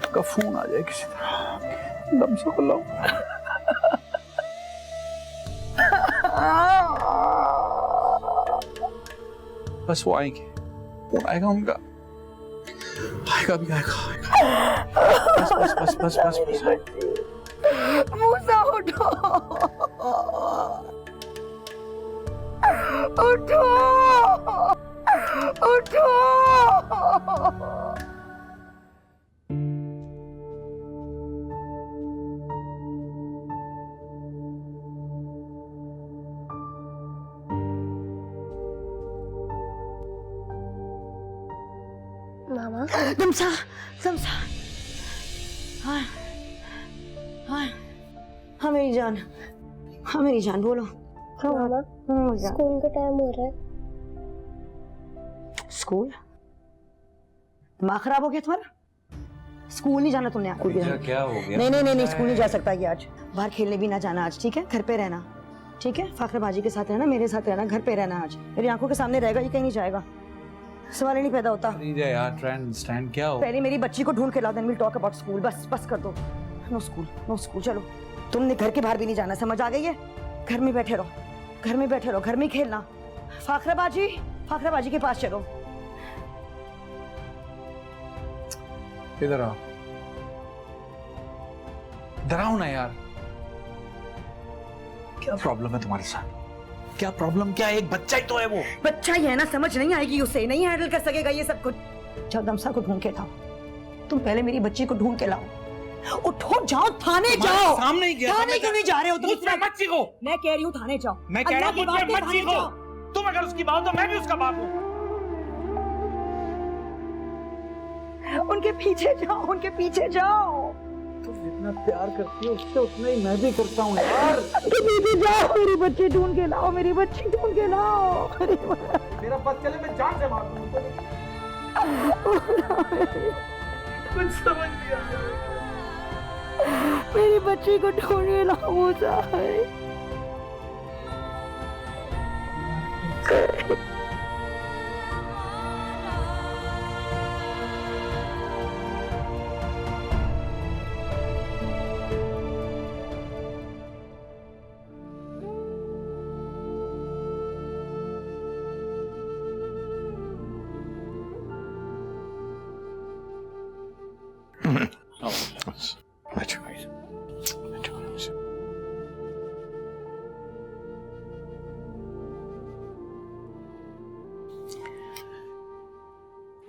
उनका फोन आ जाए किसी तरह, दमसा को लाऊंगा। बस वो आएंगे, फोन आएगा उनका, आएगा भी आएगा। बस बस बस बस बस बस मूसा उठो, उठो, उठो। मामा दमसा, दमसा, हाँ हाँ हाँ मेरी जान, हाँ मेरी जान, बोलो। हाँ मामा, स्कूल का टाइम हो रहा है। स्कूल? दिमाग खराब हो गया तुम्हारा? स्कूल नहीं जाना तुमने? क्या हो गया? नहीं नहीं नहीं नहीं, स्कूल नहीं जा सकता ये आज, बाहर खेलने भी ना जाना आज, ठीक है? घर पे रहना, ठीक है? फाखर बाजी के साथ रहना, मेरे साथ रहना, घर पे रहना आज, मेरी आंखों के सामने रहेगा, ये कहीं नहीं जाएगा, सवाल ही नहीं पैदा होता। यार ट्राई अंडरस्टैंड क्या हो। पहले मेरी बच्ची को ढूंढ के लाओ, then will talk about school. बस बस कर दो, नो स्कूल, नो स्कूल। चलो तुमने घर के बाहर भी नहीं जाना, समझ आ गई है? घर में बैठे रहो, घर में बैठे रहो, घर में खेलना। फाखराबाजी, फाखराबाजी के पास चलो। इधर आओ, डराओ ना यार। क्या प्रॉब्लम है तुम्हारे साथ? क्या प्रॉब्लम क्या है? एक बच्चा ही तो है वो। बच्चा ही है ना, समझ नहीं आएगी उसे, नहीं हैंडल कर सकेगा ये सब कुछ। जाओ दमसा को ढूंढ के लाओ, तुम पहले मेरी बच्ची को ढूंढ के लाओ। उठो, जाओ थाने जाओ। सामने ही गया, थाने क्यों नहीं जा रहे हो तुम? मत सीखो। मैं कह रही हूँ थाने जाओ। मैं कह रहा हूँ मत सीखो। तुम अगर उसकी बात हो, मैं भी उसका बाप हूँ। उनके पीछे जाओ, उनके पीछे जाओ। तुम जितना प्यार करती हो उससे उतना ही मैं भी करता हूँ यार। दीदी जाओ, मेरी बच्ची ढूंढ के लाओ, मेरी बच्ची ढूंढ के लाओ। मेरा बस चले, मैं जान से मार दूंगा। कुछ समझ नहीं आ रहा। मेरी बच्ची को ढूंढ के लाओ मूसा।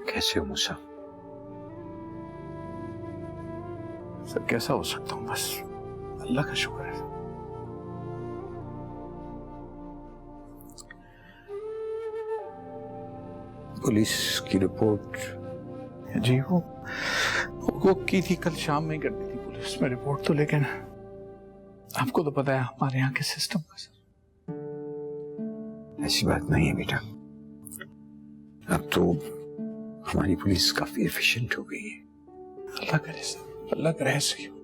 कैसे हो मूसा? सर कैसा हो सकता हूँ, बस अल्लाह का शुक्र है। पुलिस की रिपोर्ट? जी वो की थी, कल शाम में कर दी थी पुलिस में रिपोर्ट तो, लेकिन आपको तो पता है हमारे यहाँ के सिस्टम का सर। ऐसी बात नहीं है बेटा, अब तो हमारी पुलिस काफी एफिशिएंट हो गई है। अल्लाह करे सर, अल्लाह करे ऐसे ही हो,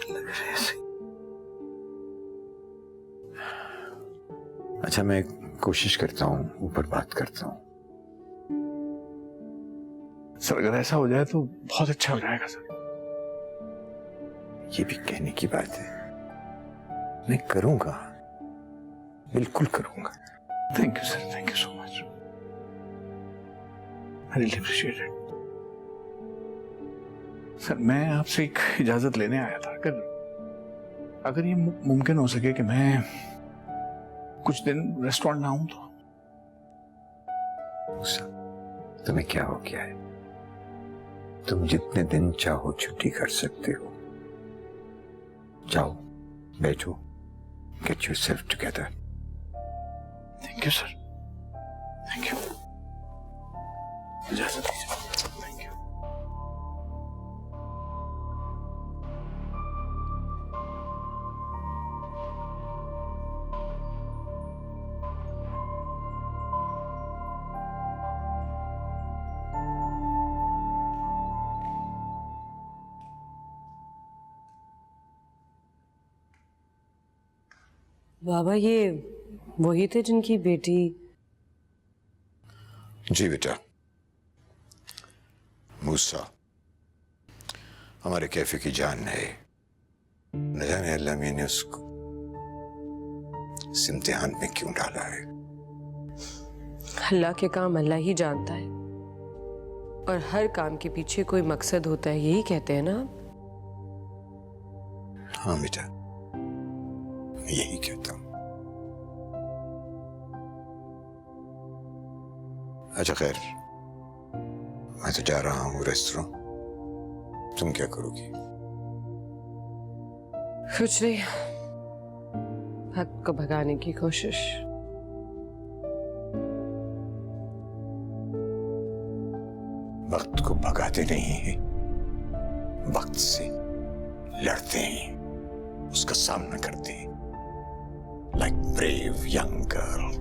अल्लाह करे ऐसे ही। अच्छा मैं कोशिश करता हूँ, ऊपर बात करता हूँ। सर अगर ऐसा हो जाए तो बहुत अच्छा हो जाएगा सर। ये भी कहने की बात है, मैं करूंगा, बिल्कुल करूंगा। Thank you sir, thank you so much. Really appreciate it. Sir मैं आपसे एक इजाजत लेने आया था, अगर ये मुमकिन हो सके कि मैं कुछ दिन रेस्टोरेंट ना आऊं तो। तुम्हें क्या हो गया है? तुम जितने दिन चाहो छुट्टी कर सकते हो। जाओ, बैठो, get yourself together. Thank you sir, thank you. इजाजत दीजिए। Thank you. बाबा ये वही थे जिनकी बेटी? जी बेटा, मूसा हमारे कैफे की जान है। न जाने अल्लाह मियां ने उसको इस इम्तिहान में क्यों डाला है। अल्लाह के काम अल्लाह ही जानता है, और हर काम के पीछे कोई मकसद होता है, यही कहते हैं ना? हाँ बेटा, यही कहता हूं। अच्छा खैर, मैं तो जा रहा हूँ रेस्टोरेंट। तुम क्या करोगी? कुछ नहीं, वक्त को भगाने की कोशिश। वक्त को भगाते नहीं हैं, वक्त से लड़ते हैं, उसका सामना करते हैं, लाइक ब्रेव यंग गर्ल।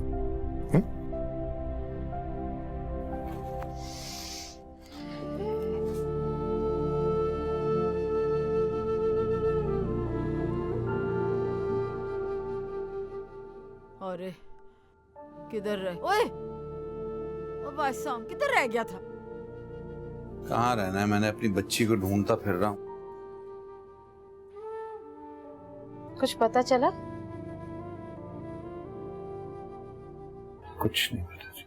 अरे किधर रह? ओए, ओ भाई साहब किधर रह गया था? कहाँ रहना है, मैंने अपनी बच्ची को ढूंढता फिर रहा हूँ। कुछ पता चला? कुछ नहीं पता जी।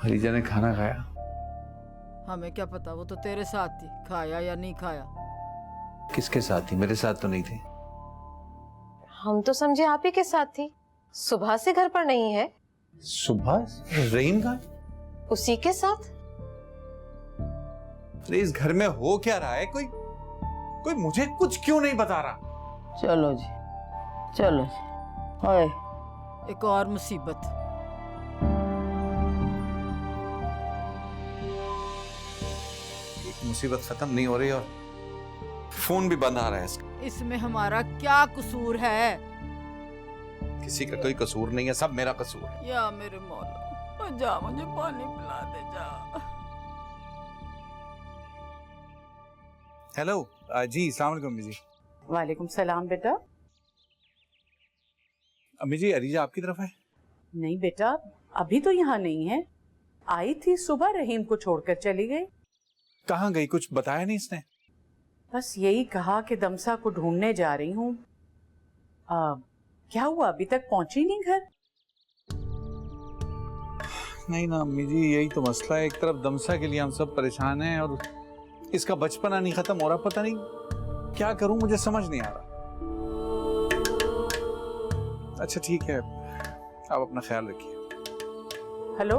हरीजा ने खाना खाया? हमें क्या पता, वो तो तेरे साथ थी, खाया या नहीं खाया। किसके साथ थी? मेरे साथ तो नहीं थी। हम तो समझे आप ही के साथ थी। सुबह से घर पर नहीं है। सुबह? रहीम का? उसी के साथ। अरे इस घर में हो क्या रहा है? कोई मुझे कुछ क्यों नहीं बता रहा? चलो जी, चलो जी। ओए, एक और मुसीबत। एक मुसीबत खत्म नहीं हो रही और फोन भी बंद आ रहा है इसका। इसमें हमारा क्या कसूर है? किसी का कोई कसूर नहीं है, सब मेरा कसूर है। या मेरे मौला, जा मुझे पानी पिला दे जा। हेलो जी, अस्सलाम वालेकुम अम्मी जी। वालेकुम सलाम बेटा। अम्मी जी, अरीजा आपकी तरफ है? नहीं बेटा, अभी तो यहाँ नहीं है। आई थी सुबह, रहीम को छोड़कर चली गई। कहाँ गई? कुछ बताया नहीं इसने? बस यही कहा कि दमसा को ढूंढने जा रही हूँ। क्या हुआ, अभी तक पहुंची नहीं घर? नहीं ना अम्मी जी, यही तो मसला है। एक तरफ दमसा के लिए हम सब परेशान हैं और इसका बचपना नहीं खत्म हो रहा। पता नहीं क्या करूं, मुझे समझ नहीं आ रहा। अच्छा ठीक है, आप अपना ख्याल रखिए। Hello,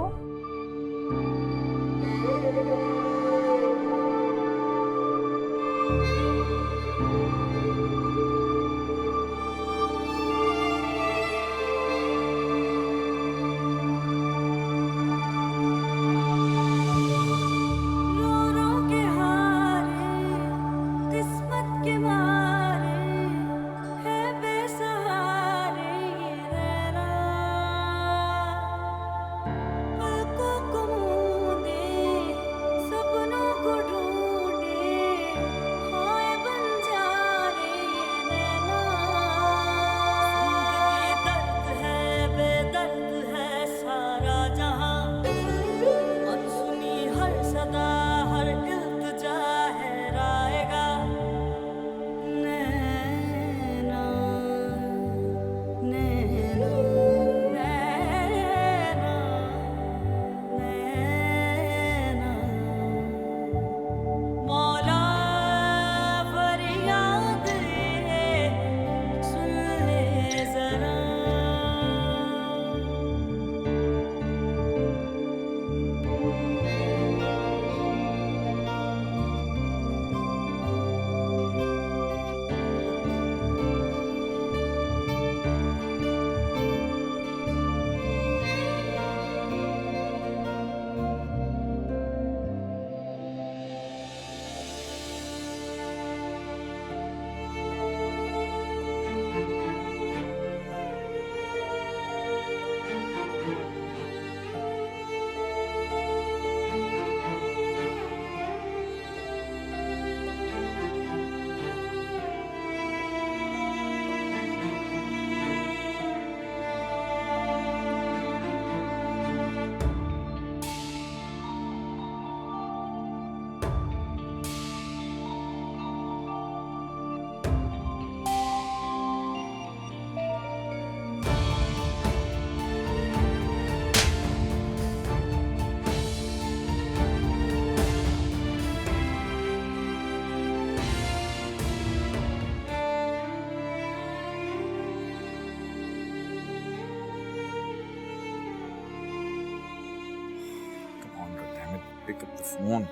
pick up the phone.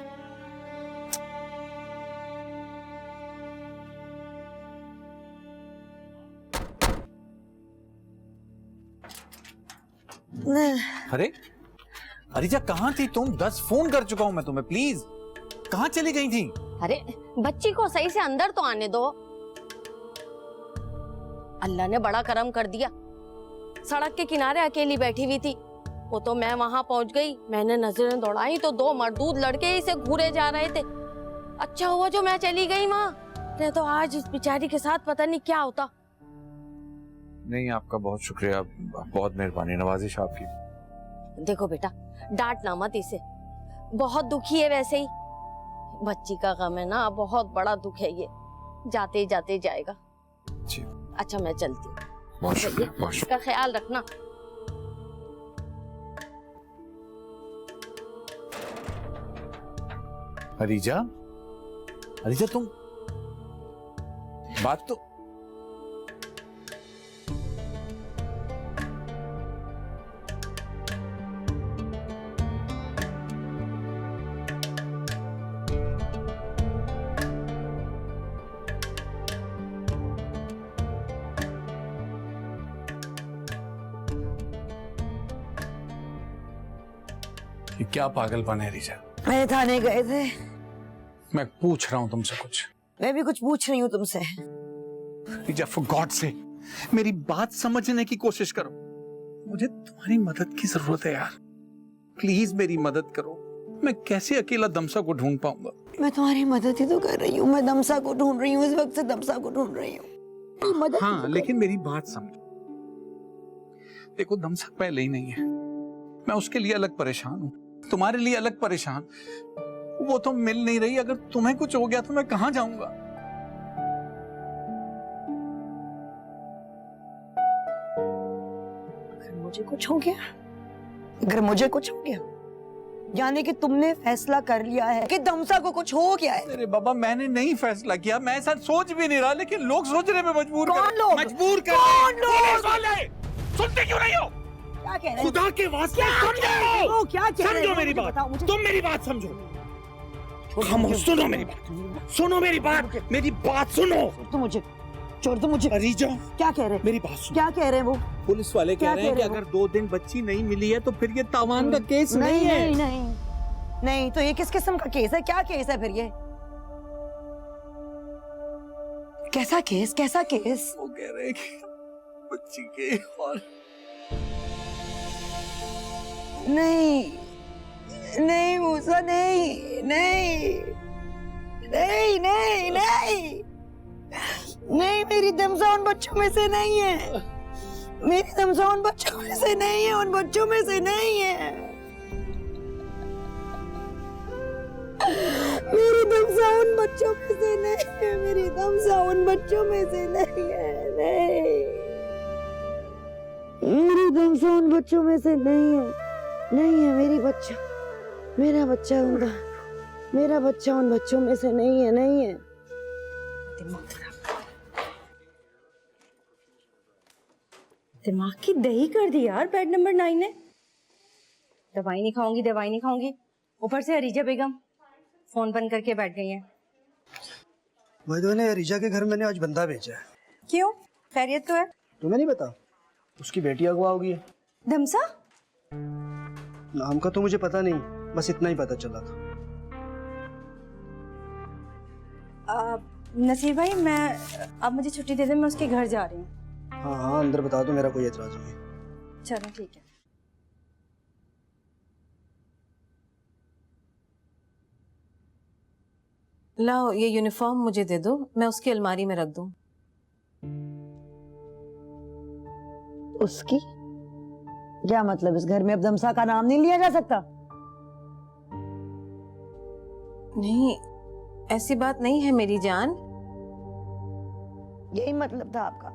अरे अरिजा कहाँ थी तुम? 10 फोन कर चुका हूं मैं तुम्हें, प्लीज कहाँ चली गई थी? अरे बच्ची को सही से अंदर तो आने दो। अल्लाह ने बड़ा करम कर दिया, सड़क के किनारे अकेली बैठी हुई थी। वो तो मैं वहां पहुंच गई, मैंने नजरें दौड़ाई तो 2 मर्दूद लड़के इसे घूरे जा रहे थे। अच्छा हुआ जो मैं चली गई वहां, नहीं तो आज इस बेचारी के साथ पता नहीं क्या होता। नहीं, आपका बहुत शुक्रिया, बहुत मेहरबानी, नवाजिश आपकी। देखो बेटा, डांटना मत इसे, बहुत दुखी है वैसे ही। बच्ची का गम है ना, बहुत बड़ा दुख है ये, जाते जाते जाएगा। जी। अच्छा मैं चलती हूँ, बहुत शुक्रिया, बहुत इसका ख्याल रखना। अरिजा, अरिजा तुम बात तो ये क्या पागलपन है रिजा? मैं थाने गए थे। मैं पूछ रहा हूं तुमसे कुछ। मैं भी कुछ पूछ रही हूँ तुमसे। रिजा, फॉर गॉड से मेरी बात समझने की कोशिश करो। मुझे तुम्हारी मदद की जरूरत है यार, प्लीज मेरी मदद करो। मैं कैसे अकेला दमसा को ढूंढ पाऊंगा? मैं तुम्हारी मदद ही तो कर रही हूँ, मैं दमसा को ढूंढ रही हूँ, इस वक्त से दमसा को ढूंढ रही हूँ। मदद हाँ, लेकिन मेरी बात समझो। देखो, दमसा पहले ही नहीं है, मैं उसके लिए अलग परेशान हूँ, तुम्हारे लिए अलग परेशान। वो तो मिल नहीं रही, अगर तुम्हें कुछ हो गया तो मैं कहां जाऊंगा? अगर मुझे कुछ हो गया, अगर मुझे कुछ हो गया, यानी कि तुमने फैसला कर लिया है कि दमसा को कुछ हो गया है। अरे बाबा, मैंने नहीं फैसला किया, मैं ऐसा सोच भी नहीं रहा, लेकिन लोग सोचने पे मजबूर कौन कर लोग? मजबूर कर कौन लोग? पुलिस वाले! सुनते क्यों नहीं हो? क्या कह रहे हैं? खुदा के वास्ते समझो, क्या कह रहे हैं? समझो मेरी बात, तुम मेरी बात समझो। खामोश, सुनो मेरी बात, सुनो मेरी बात सुनो। तो मुझे छोड़ दो, मुझे। अरिजा, क्या कह रहे हैं? मेरी बात सुनो। क्या कह रहे हैं वो? पुलिस वाले कह रहे हैं कि अगर 2 दिन बच्ची नहीं मिली है तो फिर ये तावान का केस नहीं है। नहीं नहीं नहीं, तो ये किस किस्म का केस है? क्या केस है फिर ये? कैसा केस, कैसा केस? वो कह रहे हैं कि बच्ची के और नहीं नहीं मूसा, नहीं नहीं नहीं नहीं नहीं नहीं, मेरी दमसा उन बच्चों में से नहीं है, मेरी दमसा उन बच्चों में से नहीं है, उन बच्चों में से नहीं है। मेरी दमसा उन बच्चों में से नहीं है, मेरी दमसा उन बच्चों में से नहीं है, नहीं, मेरी दमसा उन बच्चों में से नहीं है, नहीं है। मेरी बच्चा, मेरा बच्चा उनका, मेरा बच्चा उन बच्चों में से नहीं है, नहीं है। दिमाग की दही कर दी यार बेड नंबर 9 ने। दवाई नहीं खाऊंगी, दवाई नहीं खाऊंगी, ऊपर से अरीजा बेगम फोन बंद करके बैठ गई हैं। वैद्य ने अरीजा के घर मैंने आज बंदा भेजा है। क्यों, खैरियत तो है? तुम्हें नहीं पता? उसकी बेटी अगवा हो गई है। धमसा? नाम का तो मुझे पता नहीं, बस इतना ही पता चला था। नसीर भाई, मैं अब मुझे छुट्टी दे दे, मैं उसके घर जा रही हूँ। हाँ हाँ, अंदर बता दो, मेरा कोई एतराज नहीं है। चलो ठीक है। लाओ ये यूनिफॉर्म मुझे दे दो, मैं उसकी अलमारी में रख दूं। उसकी क्या मतलब? इस घर में अब दमसा का नाम नहीं लिया जा सकता? नहीं, ऐसी बात नहीं है मेरी जान। यही मतलब था आपका?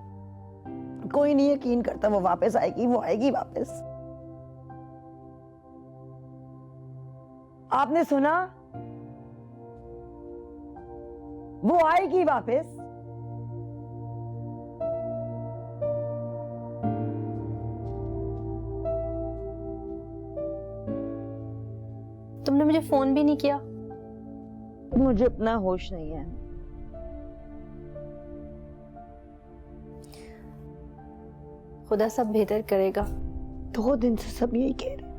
कोई नहीं यकीन करता वो वापस आएगी, वो आएगी वापस। आपने सुना? वो आएगी वापस। तुमने मुझे फोन भी नहीं किया। मुझे अपना होश नहीं है। खुदा सब बेहतर करेगा। 2 दिन से सब यही कह रहे।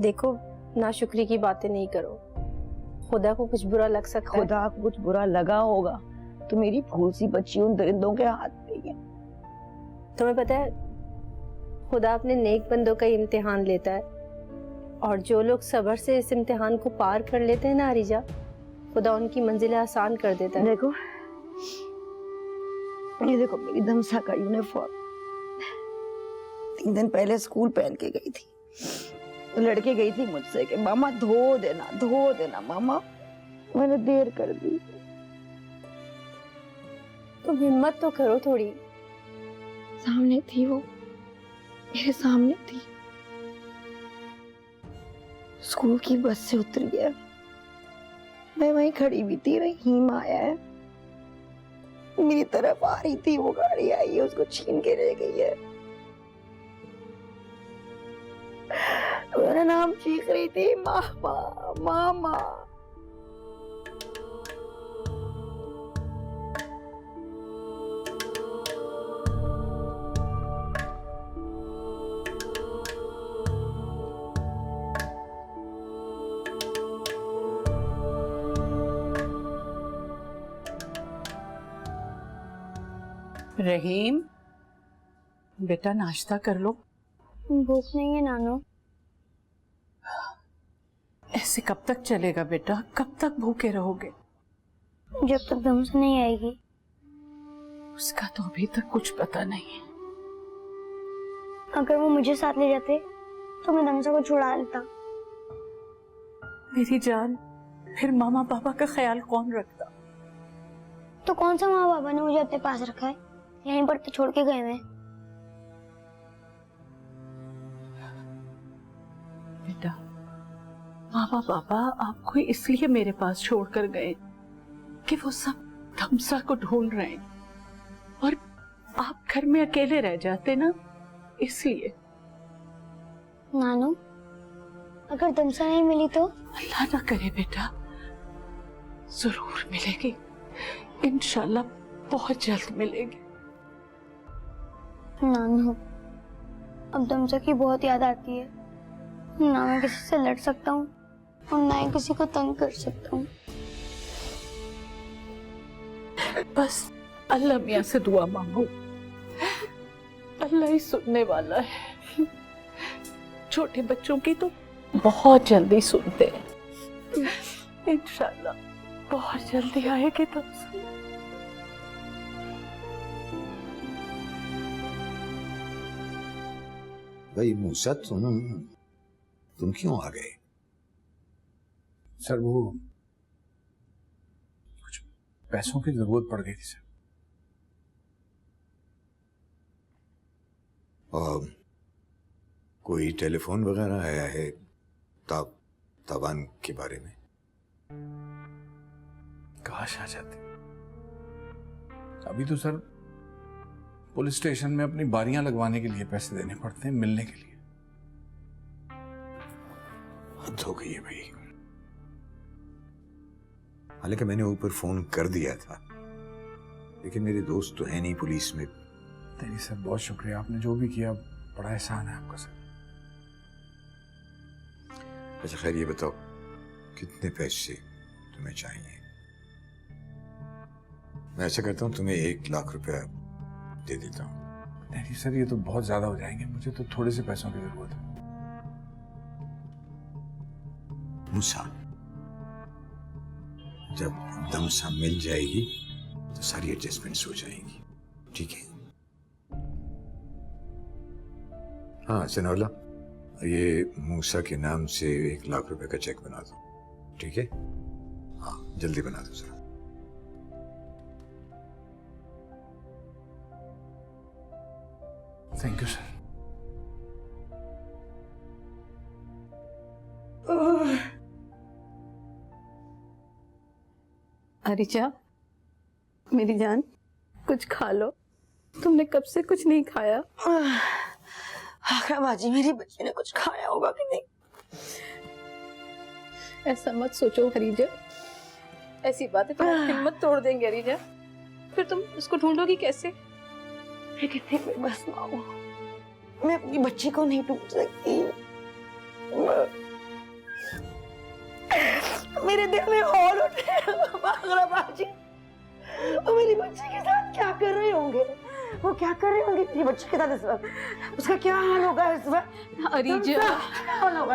देखो, नाशुक्री की बातें नहीं करो, खुदा को कुछ बुरा लग सकता है। खुदा को कुछ बुरा लगा होगा तो मेरी फूल सी बच्ची उन दरिंदों के हाथ में है। तुम्हें पता है, खुदा अपने नेक बंदों का इम्तिहान लेता है, और जो लोग सब्र से इस इम्तिहान को पार कर लेते हैं ना अरीजा, खुदा उनकी मंजिलें आसान कर देता है। देखो, ये देखो मेरी धमसा का यूनिफॉर्म 3 दिन पहले स्कूल पहन के गई थी। लड़के गई थी मुझसे कि मामा धो देना मामा। मैंने देर कर दी। तुम हिम्मत तो करो थोड़ी। सामने थी वो, मेरे सामने थी। स्कूल की बस से उतरी है, मैं वहीं खड़ी भी थी। रहीम आया है, मेरी तरफ आ रही थी। वो गाड़ी आई है, उसको छीन के ले गई है। मेरा नाम चीख रही थी, मामा मामा। रहीम, बेटा नाश्ता कर लो। भूख नहीं है नानू। ऐसे कब तक चलेगा बेटा? कब तक भूखे रहोगे? जब तक दमसा नहीं आएगी। उसका तो अभी तक कुछ पता नहीं है। अगर वो मुझे साथ ले जाते तो मैं दमसा को छुड़ा लेता। मेरी जान, फिर मामा पापा का ख्याल कौन रखता? तो कौन सा माँ बाबा ने मुझे अपने पास रखा है? यहीं पर तो छोड़ के गए हैं। बेटा, मामा पापा आपको इसलिए मेरे पास छोड़कर गए कि वो सब धमसा को ढूंढ रहे हैं, और आप घर में अकेले रह जाते ना, इसलिए। नानू, अगर दमसा नहीं मिली तो? अल्लाह ना करे बेटा, जरूर मिलेगी। इंशाल्लाह बहुत जल्द मिलेगी। नानू, अब दमसा की बहुत याद आती है। ना मैं किसी से लड़ सकता हूँ और ना ही किसी को तंग कर सकता हूँ। बस अल्लाह मियाँ से दुआ मांगो, अल्लाह ही सुनने वाला है। छोटे बच्चों की तो बहुत जल्दी सुनते हैं। इंशाल्लाह बहुत जल्दी आएगी दमसा। भाई मूसा, तुम क्यों आ गए? सर, वो कुछ पैसों की जरूरत पड़ गई थी सर। और कोई टेलीफोन वगैरह आया है तावान के बारे में? काश आ जाते। अभी तो सर पुलिस स्टेशन में अपनी बारियां लगवाने के लिए पैसे देने पड़ते हैं, मिलने के लिए। हद हो गई है भाई। हालांकि मैंने ऊपर फोन कर दिया था, लेकिन मेरे दोस्त तो है नहीं पुलिस में। नहीं सर, बहुत शुक्रिया, आपने जो भी किया बड़ा एहसान है आपका सर। अच्छा खैर, ये बताओ कितने पैसे तुम्हें चाहिए? मैं ऐसा करता हूँ, तुम्हें 1 लाख रुपया दे देता हूँ। नहीं सर, ये तो बहुत ज्यादा हो जाएंगे, मुझे तो थोड़े से पैसों की जरूरत है। मूसा, जब दमसा मिल जाएगी तो सारी एडजस्टमेंट्स हो जाएंगी, ठीक है? हाँ सनौला, ये मूसा के नाम से 1 लाख रुपए का चेक बना दो, ठीक है? हाँ जल्दी बना दो sir. Thank you sir. Areeja, मेरी जान, कुछ खा लो। तुमने कब से कुछ नहीं खाया। आखिर बाजी मेरी बच्ची ने कुछ खाया होगा कि नहीं? ऐसा मत सोचो हरीजा, ऐसी बातें तुम्हारी हिम्मत तोड़ देंगे हरीजा। फिर तुम उसको ढूंढोगी कैसे? मैं कितनी बेबस माँ हूँ, मैं अपनी बच्ची को नहीं ढूंढ सकती। मेरे दिल में हौल उठे आखिर बाजी, वो मेरी बच्ची के साथ क्या कर रहे होंगे? वो क्या कर रहे होंगे मेरी बच्ची के साथ इस वक्त? उसका क्या हाल होगा इस वक्त? अरीजा,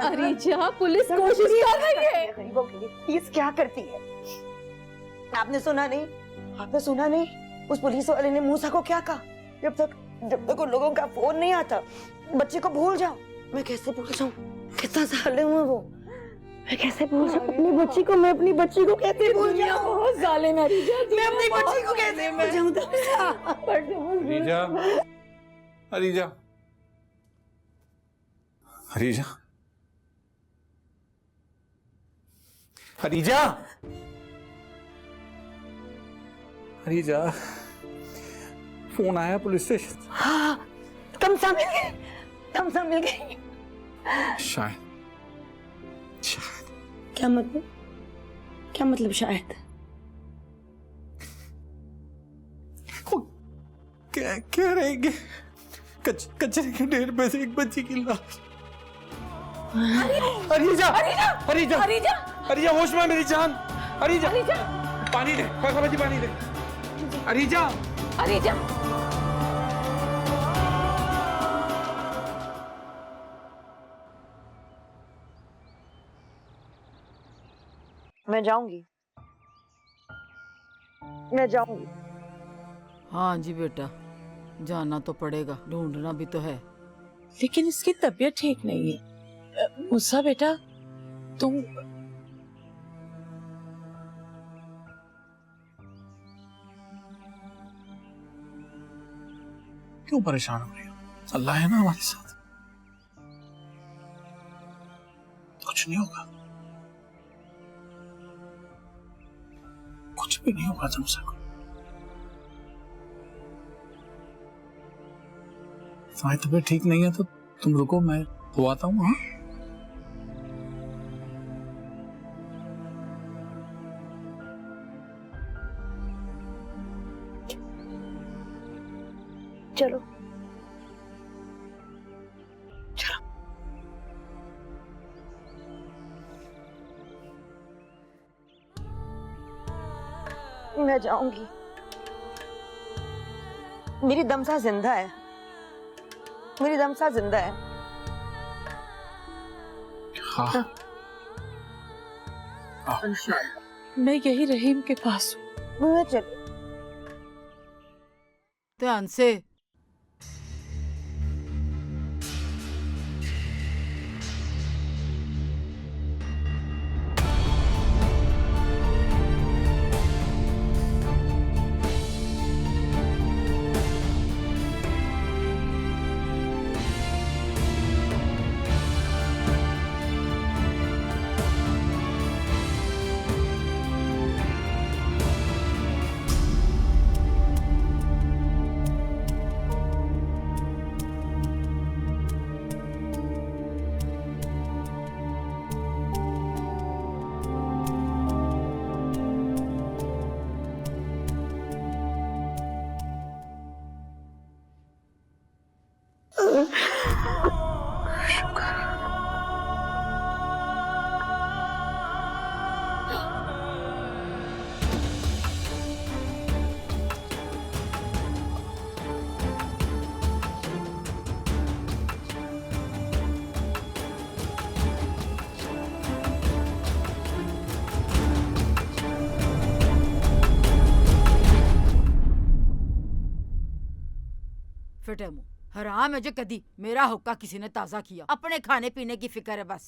अरीजा, पुलिस कोशिश कर रही है। गरीबों के लिए पुलिस क्या करती है? आपने सुना नहीं? आपने सुना नहीं? उस पुलिस वाले ने मूसा को क्या कहा? जब तक उन लोगों का फोन नहीं आता, बच्चे को भूल जाओ। मैं कैसे भूल जाऊं? कितना साल हुआ वो, मैं कैसे भूल जाऊं अपनी बच्ची को? मैं अपनी बच्ची को कैसे भूल जाऊं? बहुत जालिम है अरीजा, मैं अपनी बच्ची को कैसे भूल जाऊं? अरीजा, अरीजा, अरीजा, अरीजा, अरीजा, फोन आया पुलिस स्टेशन। हाँ, तमसा मिल गई, तमसा मिल गई। शायद क्या मतलब? क्या मतलब शायद? कह रहे कि कचरे के ढेर पे से एक बच्ची की लाश। अरीजा, अरीजा, अरीजा, अरीजा, होश में मेरी जान। अरीजा, पानी दे, बच्ची पानी दे। अरीजा, अरीजा, मैं जाऊंगी, मैं जाऊंगी। हाँ जी बेटा, जाना तो पड़ेगा, ढूंढना भी तो है। लेकिन इसकी तबीयत ठीक नहीं है। मूसा बेटा, तुम क्यों परेशान हो रही हो? अल्लाह है ना हमारे साथ, कुछ नहीं होगा, कुछ भी नहीं होगा तुमसे। तुम्हारी तबीयत ठीक नहीं है तो तुम रुको, मैं हो आता हूँ। हाँ, चलो चलो। मैं जाऊंगी, मेरी दमसा जिंदा है, मेरी दमसा जिंदा है। हाँ, मैं यही रहीम के पास हूँ। मैं चल ध्यान से। फिटे मुंह, हराम है जो कदी मेरा हुक्का किसी ने ताजा किया। अपने खाने पीने की फिक्र है बस।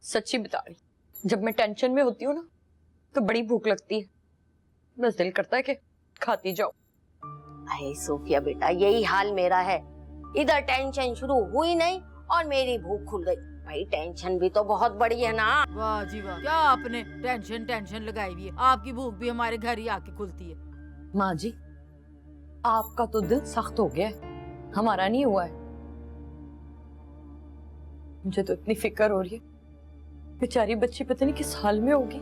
सच्ची बता रही, जब मैं टेंशन में होती हूँ ना तो बड़ी भूख लगती है, बस दिल करता है कि खाती जाओ। अरे सोफिया बेटा, यही हाल मेरा है। इधर टेंशन शुरू हुई नहीं और मेरी भूख खुल गई। भाई टेंशन भी तो बहुत बड़ी है ना। वाह जी वाह, क्या आपने टेंशन लगाई हुई है। आपकी भूख भी हमारे घर ही आके खुलती है। माँ जी, आपका तो दिल सख्त हो गया है। हमारा नहीं हुआ है। मुझे तो इतनी फिक्र हो रही है, बेचारी बच्ची पता नहीं किस हाल में होगी।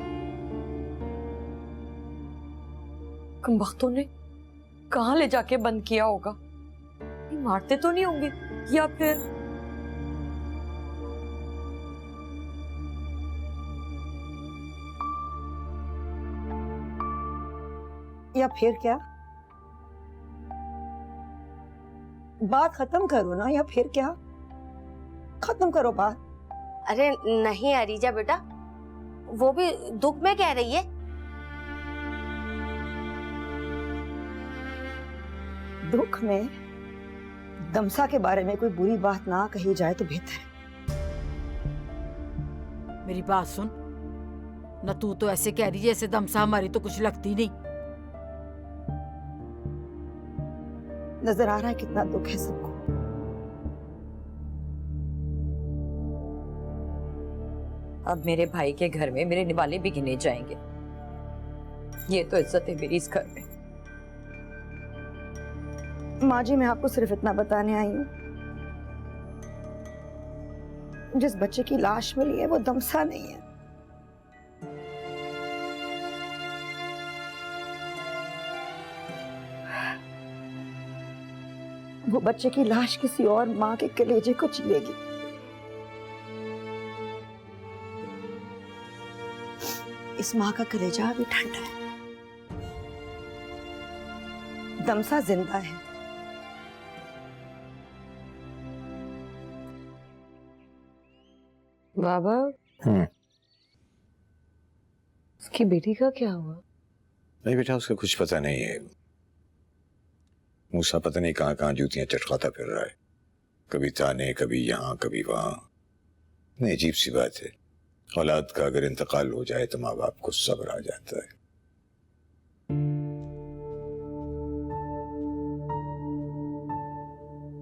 कमबख्तों ने कहाँ ले जाके बंद किया होगा? मारते तो नहीं होंगे या फिर क्या? बात खत्म करो ना, या फिर क्या? खत्म करो बात। अरे नहीं अरीजा बेटा, वो भी दुख में कह रही है। दुख में दमसा के बारे में कोई बुरी बात ना कही जाए तो बेहतर है। मेरी बात सुन, न तू तो ऐसे कह रही है जैसे दमसा हमारी तो कुछ लगती नहीं। नजर आ रहा है कितना दुख है सबको। अब मेरे भाई के घर में मेरे निवाले भी गिने जाएंगे। ये तो इज्जत है मेरी इस घर में। माँ जी, मैं आपको सिर्फ इतना बताने आई हूँ, जिस बच्चे की लाश मिली है वो दमसा नहीं है। वो बच्चे की लाश किसी और माँ के कलेजे को चिलेगी। इस माँ का कलेजा भी ठंडा है। दमसा जिंदा है। बाबा, उसकी बेटी का क्या हुआ? नहीं बेटा, उसका कुछ पता नहीं है। मूसा पता नहीं कहाँ कहाँ जूतियां चटकाता फिर रहा है, कभी ताने, कभी यहाँ कभी वहां। नहीं, अजीब सी बात है। औलाद का अगर इंतकाल हो जाए तो माँ बाप को सब्र आ जाता है।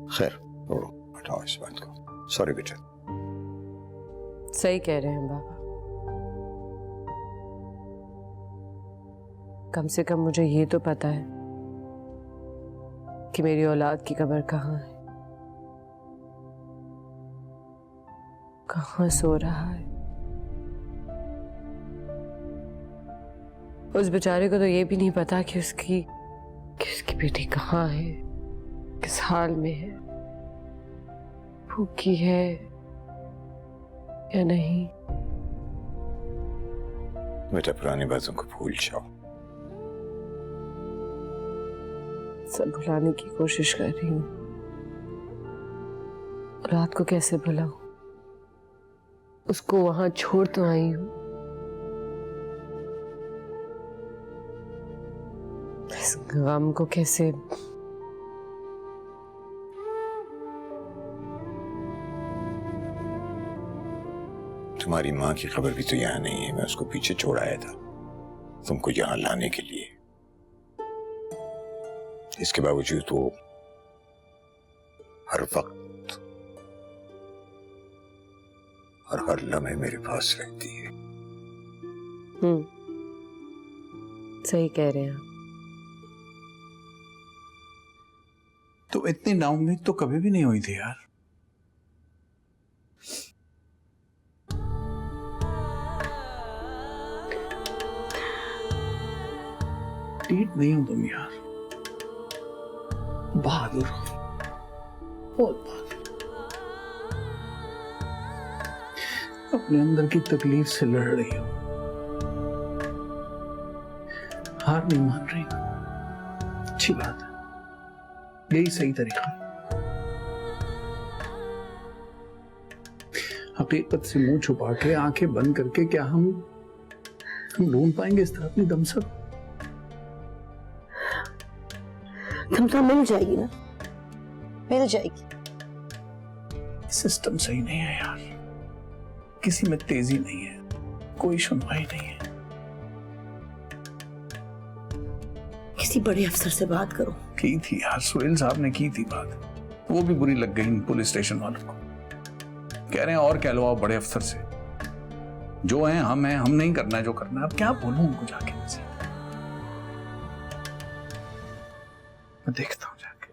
खैर छोड़ो, हटाओ इस बात को। सॉरी बेटा। सही कह रहे हैं बाबा। कम से कम मुझे ये तो पता है कि मेरी औलाद की कब्र कहाँ है, कहाँ सो रहा है। उस बेचारे को तो ये भी नहीं पता कि उसकी बेटी कहाँ है, किस हाल में है, भूखी है या नहीं। बेटा पुरानी बातों को भूल जाओ। सब भुलाने की कोशिश कर रही हूँ। रात को कैसे भुलाऊं? उसको वहां छोड़ तो आई हूँ, इस गम को कैसे तुम्हारी माँ की खबर भी तो यहाँ नहीं है। मैं उसको पीछे छोड़ आया था तुमको यहाँ लाने के लिए। इसके बावजूद वो हर वक्त और हर लम्हे मेरे पास रहती है। सही कह रहे हैं। तो इतनी नाउम्मीद तो कभी भी नहीं हुई थी यार। टीट नहीं हो तुम यार, बहादुर हो, बहुत बहादुर। अपने अंदर की तकलीफ से लड़ रही हो, हार नहीं मान रही। अच्छी बात है, यही सही तरीका है। हकीकत से मुंह छुपा के, आंखें बंद करके क्या हम ढूंढ पाएंगे इस तरह अपनी दमसा? दमसा मिल जाएगी ना, मिल जाएगी। सिस्टम सही नहीं है यार, किसी में तेजी नहीं है, कोई सुनवाई नहीं है। किसी बड़े अफसर से बात करो। की थी यार, सुहेल साहब ने की थी बात, वो भी बुरी लग गई पुलिस स्टेशन वालों को। कह रहे हैं और कह लो आप बड़े अफसर से, जो हैं हम हैं, हम नहीं करना है जो करना है। अब क्या बोलूं उनको जाके? मैं देखता हूं जाके।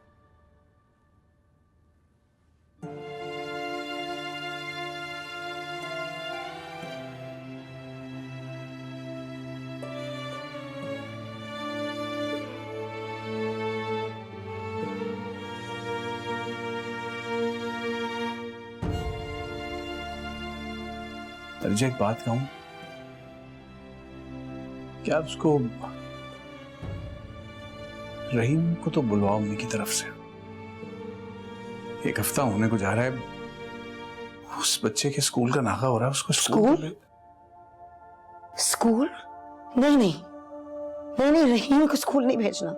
रिचा एक बात कहूं, क्या उसको रहीम को तो बुलवाओ अम्मी की तरफ से। एक हफ्ता होने को जा रहा है, उस बच्चे के स्कूल का नागा हो रहा है, उसको स्कूल? स्कूल? नहीं नहीं नहीं नहीं, रहीम को स्कूल नहीं भेजना।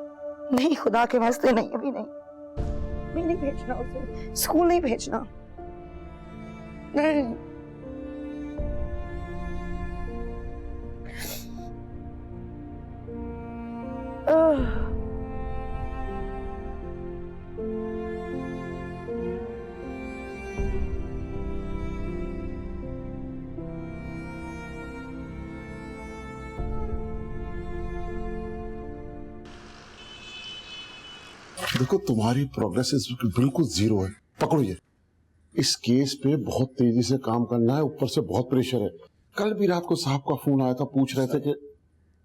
नहीं, खुदा के वास्ते नहीं, अभी नहीं, नहीं भेजना उसे, स्कूल नहीं भेजना। नहीं। देखो तुम्हारी प्रोग्रेस बिल्कुल जीरो है। पकड़ो ये, इस केस पे बहुत तेजी से काम करना है, ऊपर से बहुत प्रेशर है। कल भी रात को साहब का फोन आया था, पूछ रहे थे कि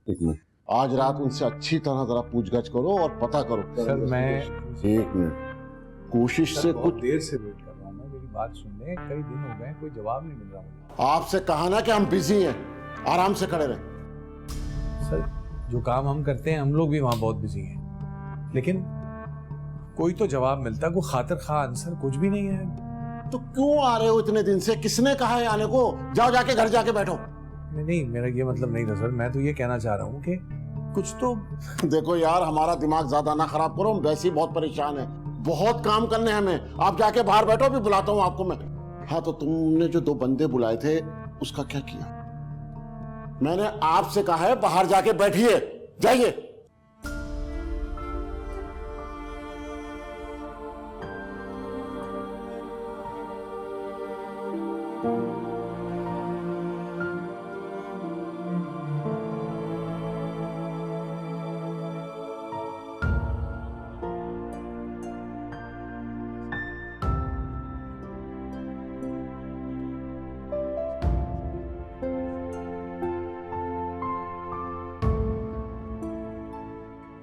एक मिनट, आज रात उनसे अच्छी तरह जरा पूछगछ करो और पता करो। सर मैं एक मिनट, कोशिश से कुछ देर से वेट कर रहा हूँ, मैं मेरी बात सुनने कई दिन हो गए, कोई जवाब नहीं मिल रहा मुझे। आपसे कहा ना कि हम बिजी हैं, आराम से खड़े रहे। सर जो काम हम करते हैं हम लोग भी वहाँ बहुत बिजी हैं, लेकिन कोई तो जवाब मिलता, कोई खातिर खा आंसर कुछ भी नहीं है। तो क्यों आ रहे हो इतने दिन से? किसने कहा है आने को? जाओ जाके घर जाके बैठो। नहीं, मेरा ये मतलब नहीं था सर, मैं तो ये कहना चाह रहा हूँ कि कुछ तो देखो यार, हमारा दिमाग ज्यादा ना खराब करो, हम वैसे ही बहुत परेशान है, बहुत काम करने हैं हमें। आप जाके बाहर बैठो, अभी बुलाता हूँ आपको मैं। हाँ तो तुमने जो 2 बंदे बुलाए थे उसका क्या किया? मैंने आपसे कहा है बाहर जाके बैठिए, जाइए।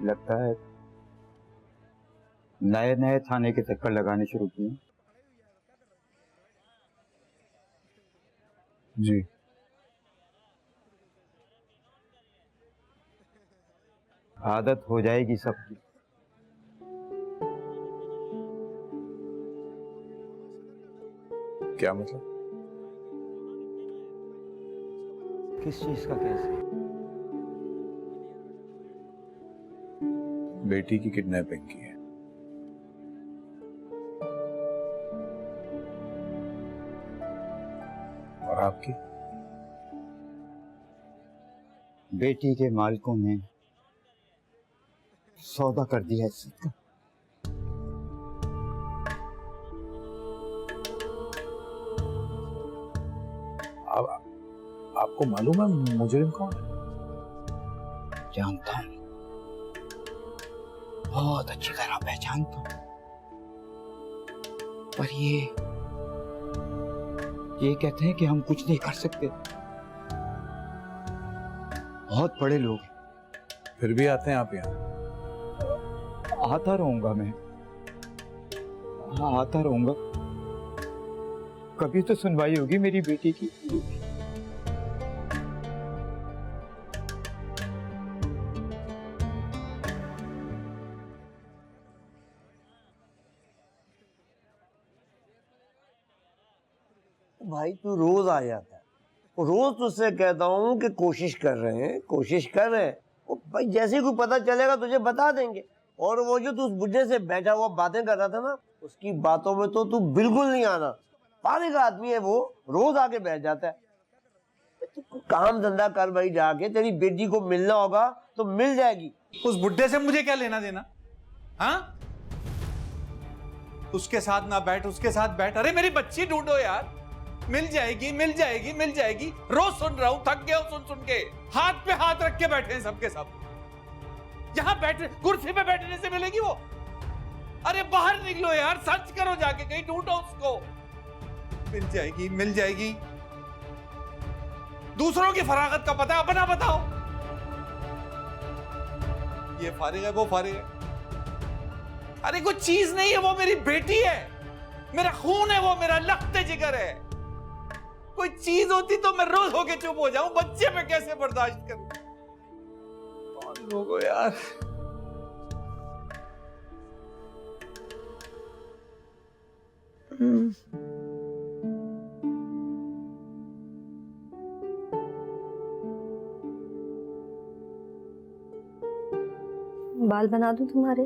लगता है नए नए थाने के चक्कर लगाने शुरू किए। जी आदत हो जाएगी सबकी। क्या मतलब? किस चीज का? कैसे? बेटी की किडनैपिंग की है। और आपकी? बेटी के मालिकों ने सौदा कर दिया इसका। आपको मालूम है मुजरिम कौन है? जानता हूं, बहुत अच्छी तरह पहचानता हूं, पर ये कहते हैं कि हम कुछ नहीं कर सकते। बहुत बड़े लोग हैं। फिर भी आते हैं आप यहाँ? आता रहूंगा मैं, हाँ आता रहूंगा। कभी तो सुनवाई होगी मेरी बेटी की। भाई तू रोज आ जाता है, रोज तुझसे कहता हूँ कि कोशिश कर रहे हैं, कोशिश कर रहे हैं। वो भाई जैसे ही कोई पता चलेगा तुझे बता देंगे। और वो जो तू उस बुढ़े से बैठा हुआ बातें कर रहा था ना, उसकी बातों में तो तू बिल्कुल नहीं आना। पागल का आदमी है वो, रोज आके बैठ जाता है। तू काम धंधा कर भाई, जाके तेरी बेटी को मिलना होगा तो मिल जाएगी। उस बुढ़े से मुझे क्या लेना देना? हाँ, उसके साथ ना बैठ, उसके साथ बैठ। अरे मेरी बच्ची ढूंढो यार, मिल जाएगी मिल जाएगी मिल जाएगी। रोज सुन रहा हूं, थक गया हूं सुन सुन के। हाथ पे हाथ रख के बैठे हैं सबके सब। यहां बैठे, कुर्सी पे बैठने से मिलेगी वो? अरे बाहर निकलो यार, सर्च करो जाके, कहीं ढूंढो उसको। मिल जाएगी मिल जाएगी। दूसरों की फरागत का पता, अपना बताओ। ये फारिग है, वो फारिग है। अरे कोई चीज नहीं है, वो मेरी बेटी है, मेरा खून है, वो मेरा लख्ते जिगर है। कोई चीज होती तो मैं रोज होके चुप हो जाऊं, बच्चे पे कैसे बर्दाश्त करूं? कौन लोगो यार। बाल बना दूं तुम्हारे?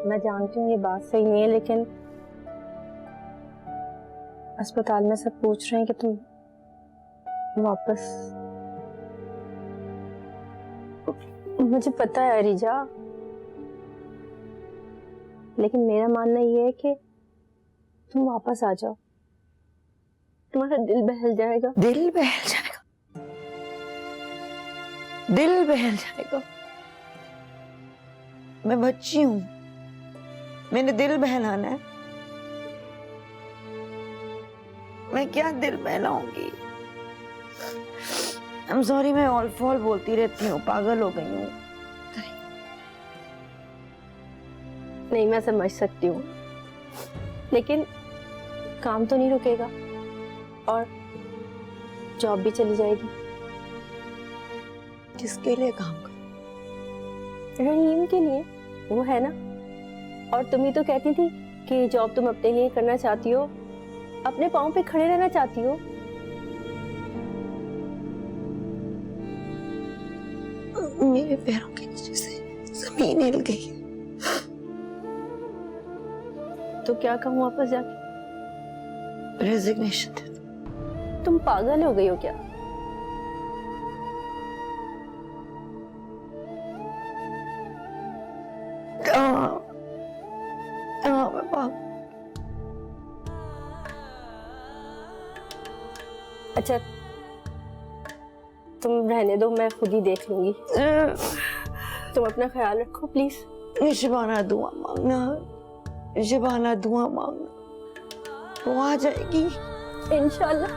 मैं जानती हूँ ये बात सही नहीं है, लेकिन अस्पताल में सब पूछ रहे हैं कि तुम वापस। मुझे पता है अरीजा, लेकिन मेरा मानना ये है कि तुम वापस आ जाओ, तुम्हारा दिल बहल जाएगा। दिल बहल जाएगा? दिल बहल जाएगा? मैं बच्ची हूं, मैंने दिल बहलाना है? मैं क्या दिल बहलाऊंगी? I'm sorry, मैं ऑल फॉल बोलती रहती हूँ, पागल हो गई हूँ। नहीं, मैं समझ सकती हूँ, लेकिन काम तो नहीं रुकेगा और जॉब भी चली जाएगी। किसके लिए काम कर? रहीम के लिए, वो है ना। और तुम ही तो कहती थी कि जॉब तुम अपने लिए करना चाहती हो, अपने पाँव पे खड़े रहना चाहती हो। मेरे पैरों के नीचे से जमीन हिल गई। तो क्या कहूँ वापस जाके? रेजिग्नेशन दे दो। तुम पागल हो गई हो क्या? अच्छा, तुम रहने दो, मैं खुद ही देख लूंगी। तुम अपना ख्याल रखो प्लीज। शिबाना दुआ मांगना, शिबाना दुआ मांगना, वो आ जाएगी इंशाल्लाह।